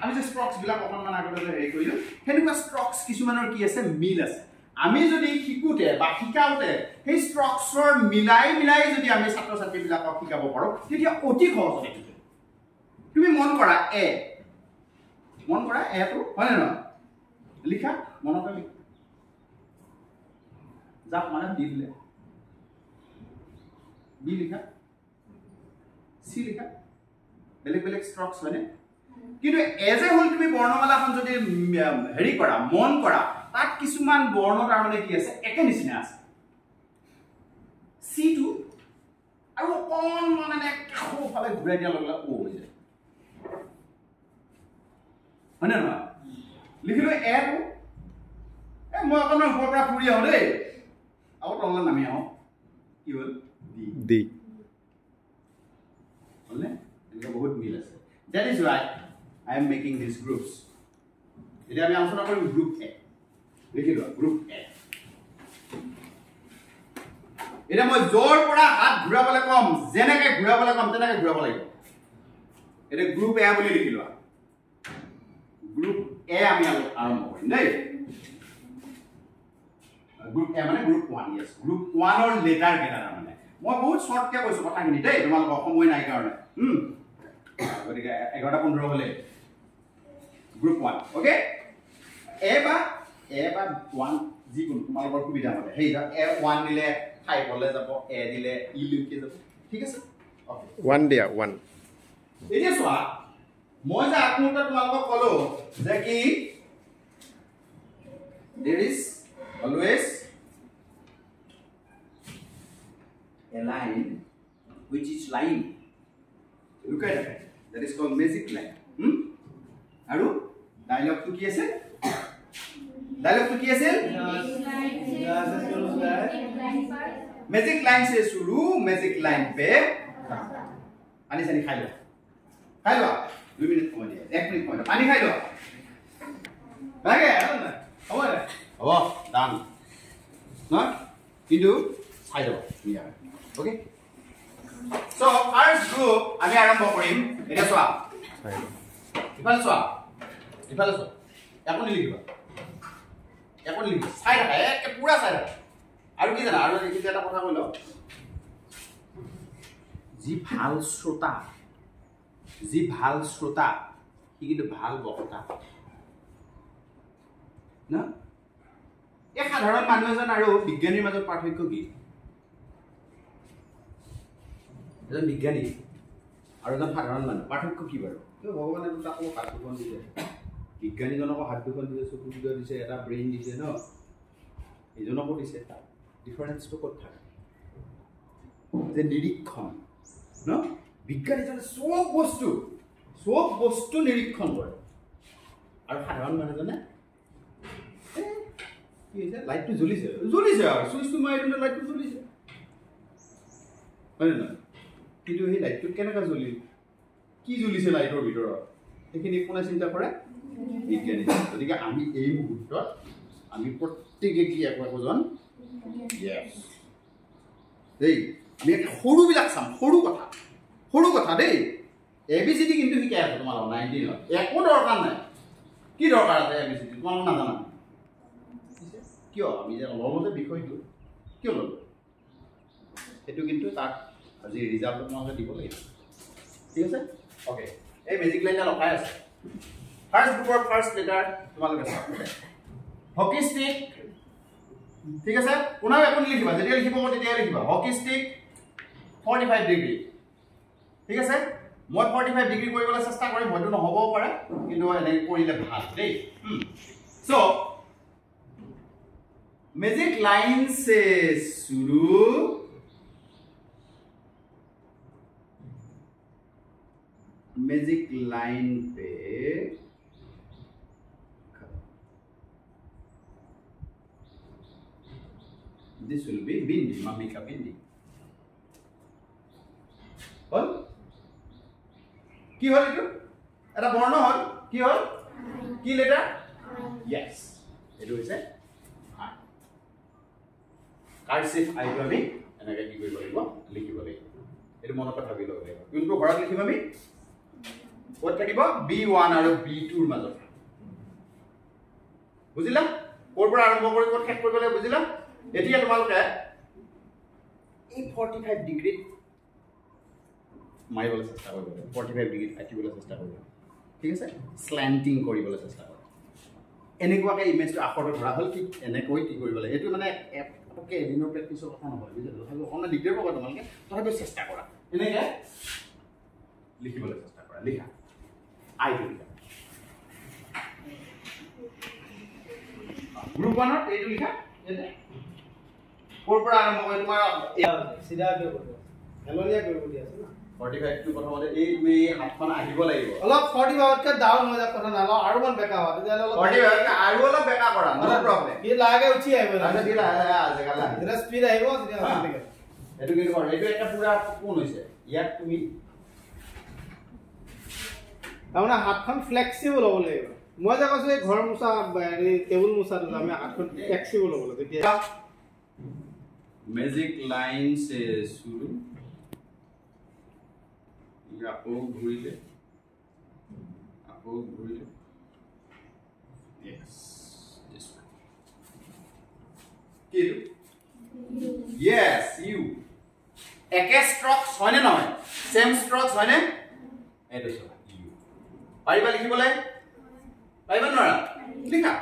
আমি যে ষ্ট্ৰকস বিলাক অকনমান আগতে হেৰি কৰিলো হেনেকুৱা ষ্ট্ৰকস কিছুমানৰ কি আছে মিল আছে আমি যদি শিকুতে বা শিকাওতে সেই ষ্ট্ৰকসৰ মিলাই যদি আমি ছাত্ৰ ছাত্ৰী বিলাকক শিকাব পাৰো তেতিয়া অতি সহজ হয় তুমি মন কৰা এ তো হয় না লিখা মনত লিখা জাপ মানে দিলে বি লিখা সি লিখা বেলেগ ষ্ট্ৰকস হয় কিন্তু এজ এ হোল তুমি বৰ্ণমালাখন যদি হেৰি কৰা মন কৰা তাত কিছুমান বৰ্ণ তাৰ মানে কি আছে একে নিচিনা আছে সি টু আৰু অকন মানে কাখোফালে ঘূৰাই দিয়া লগলা ও হৈ যায় হয় না নহয় লিখিলো এ টু মই অকনমান ওপৰৰ পৰা ফুৰি আহো দেই আৰু তললৈ নামি আহো কি হ'ল ডি হলনে এনেকুৱা বহুত মিল আছে that is why I am making these groups এতিয়া আমি আলোচনা কৰিম গ্ৰুপ এ লিখিলো গ্ৰুপ এ এটা মই জোৰ পৰা হাত ঘূৰাবলৈ কম যেনেকৈ ঘূৰাবলৈ কম তেনেকৈ ঘূৰাব লাগিব এটা গ্ৰুপ এ বুলি লিখিলো গ্ৰুপ এ আমি আৰম্ভ কৰিম দেই গ্ৰুপ এ মানে গ্ৰুপ 1 yes গ্ৰুপ 1 ৰ লেটাৰ কেইটা মানে মই বহুত শৰ্টকে কৈছো কথাখিনি দেই তোমালোকৰ সময় নাই কাৰণে গতিকে 11:15 হলে গ্ৰুপ 1 ওকে এ বা 1 যিকোনো তোমালোকৰ সুবিধা মতে হেই এ 1 দিলে 5 হলে যাব এ দিলে ই লিখি যাব ঠিক আছে ওকে 1 দিয়া 1 এতিয়া চোৱা মই যে আকমুটা তোমালোকক কলো যে কি there is always a line which is line look at that that is called magic line aru dialogue to ki ase magic line se shuru magic line pe ani sani khai lo 2 minute point 1 minute point pani khai lo lage oh done no kintu khai lo okay so first group ami arambho korim eta soa ifale soa ekoni likhiba sai rakha ek pura sai rakha aru ki jana aru ki eta kotha koilo ji bhal shrota hi kintu bhal bokta na e সাধাৰণ মানুহ এজন আৰু বিজ্ঞানীৰ মাজত পাৰ্থক্য কি এজন বিজ্ঞানী আৰু এজন সাধাৰণ মানুহ পাৰ্থক্য কি বাৰু ভগৱানে তাকো হাত দুখন দিছে বিজ্ঞানীজনকো হাত দুখন দিছে চকু দুটা দিছে এটা ব্ৰেইন দিছে ন এইজনকো দিছে ডিফাৰেন্সটো ক'ত থাকে যে নিৰীক্ষণ ন বিজ্ঞানীজনে সব বস্তু নিৰীক্ষণ কৰে আৰু সাধাৰণ মানুহজনে কি হৈছে লাইটটো জ্বলিছে আৰু সুইচটো মাৰি দিলে লাইটটো জ্বলিছে হয় না কিন্তু এই লাইটটো কেনেকৈ জ্বলিল কি জ্বলিছে লাইটৰ ভিতৰত সেইখিনি কোনে চিন্তা কৰে বিজ্ঞানী গতিকে আমি এই মুহূৰ্তত আমি প্ৰত্যেকে কি একজন ইয়েছ দেই আমি সৰুবিলাক চাম সৰু কথা দেই এবিচিডি কিন্তু শিকাই আছে তোমালোক 19 একো দৰকাৰ নাই কি দৰকাৰ আছে এবিচিডি তোমালোক নাজানা কিয় আমি যে অলপতে বিষয়টো কিয় ল'লো সেইটো কিন্তু তাক আজি ৰিজাল্ট তোমালোকে দিব লাগিব ঠিক আছে ওকে এই মেজিক লাইনটা লখাই আছে ফাৰ্স্ট গ্ৰুপৰ ফাৰ্স্ট লেটাৰ তোমালোকে হকি ষ্টিক ঠিক আছে কোনাও এখন লিখিবা যেতিয়া লিখিব তেতিয়া লিখিবা হকি ষ্টিক 45 ডিগ্ৰী ঠিক আছে মই 45 ডিগ্ৰী কৰিবলৈ চেষ্টা কৰিম হয়তো নহবও পাৰে কিন্তু এনে কৰিলে ভাল দেই সো मैजिक लाइन से शुरू मैजिक लाइन पे this will be bindi mummy का बिंदी और की हल এটা বর্ণ হল কি হল কি লেটার यस এটো হৈছে কার্সিভ আইটো আমি এনেকৈ কি কৰিব লাগিব লিখিব লাগিব এটো মনত ৰাখিব লাগিব কোনটো ঘৰত লিখিম আমি ক'ত থাকিব b1 আৰু b2 ৰ মাজত বুজিলা কোৰ পৰা আৰম্ভ কৰি ক'ত শেষ কৰিব লাগিব বুজিলা এতিয়া তোমালোকে এই 45 ডিগ্ৰী মাৰিবলৈ চেষ্টা কৰিব 45 ডিগ্ৰী থাকিবলৈ চেষ্টা কৰিব ঠিক আছে স্ল্যান্টিং কৰিবলৈ চেষ্টা কৰা এনেকুৱাকৈ ইমেজটো আখৰটো ধৰা হ'ল কি এনেকৈ কি কৰিব লাগে এইটো মানে ওকে এদিনৰ প্ৰেক্টিছৰ কথা নহয় বুজিলা তথাপি অকণমান দিগদাৰ পাব তোমালোকে তথাপি চেষ্টা কৰা এনেকৈ লিখিবলৈ চেষ্টা কৰা লিখা আইটো লিখা গ্ৰুপ 1 ত এইটো লিখা এনে কোৰ পৰা আৰম্ভ কৰি তোমাৰ সিধা কৰিব হেলনিয়া কৰিব দি আছে না 45 টো প্ৰথমতে এই তুমি হাতখন আহিব লাগিব অলপ 45 কে ডাউন হৈ যা কথা না আৰু মান বেকা হয় তেতিয়া অলপ 45 কে আৰু অলপ বেকা কৰা নো প্ৰবলেম কি লাগে উঠি আহিব না আচ্ছা দিলা জায়গা লাগে যেটা স্পিড আহিব তেতিয়া হৈ থাকে এটো কি কৰা এটো একটা পুৰা কোন হৈছে ইয়াত তুমি তাৰমানে হাতখন ফ্লেক্সিবল হ'ব লাগিব মই যে কৈছো এই ঘৰ মুছা এই টেবুল মুছাটো আমি হাতখন ফ্লেক্সিবল হ'ব লাগিব তেতিয়া मैजिक लाइन से शुरू आपको घूरिले yes this one kill yes you একে ষ্ট্ৰকছ হয়নে নহয় সেম ষ্ট্ৰকছ হয়নে এইটো চোৱা ইউ পাৰিবা লিখিবলৈ পাৰিবা নোৱাৰা লিখা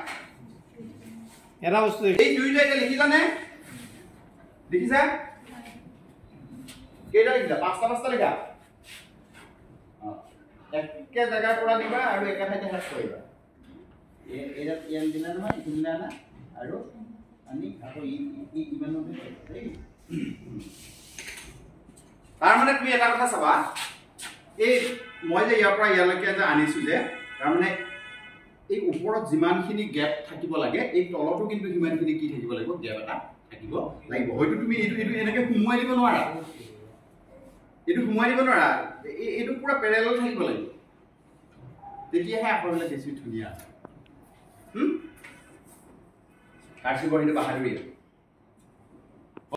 এটা বস্তু এই দুইটা এটা লিখিলানে লিখিছা কেইটা লিখিলা পাঁচটা লিখা একে জায়গাৰ পৰা দিবা আৰু একে ঠাইতে শেষ কৰিবা এৰা ইয়ান দিনা নহয় ইদিনা না আৰু আমি আকৌ ইমান নহয় তাৰ মানে তুমি এটা কথা চাবা এই মই যে ইয়াৰ পৰা ইয়ালৈকে যে আনিছো যে তাৰ মানে এই ওপৰত যিমানখিনি গ্যাপ থাকিব লাগে এই তলতো কিন্তু সিমানখিনি কি থাকিব লাগিব গ্যাপ এটা থাকিব লাগিব হয়তো তুমি এইটো এনেকে সুমুৱাই দিব নোৱাৰা এইটো পুৰা প্যাৰেলাল থাকিব লাগিব তেতিয়াহে আখৰবিলাক বেছি ধুনীয়া কাৰ্চিবৰ সেইটো বাহাদুৰি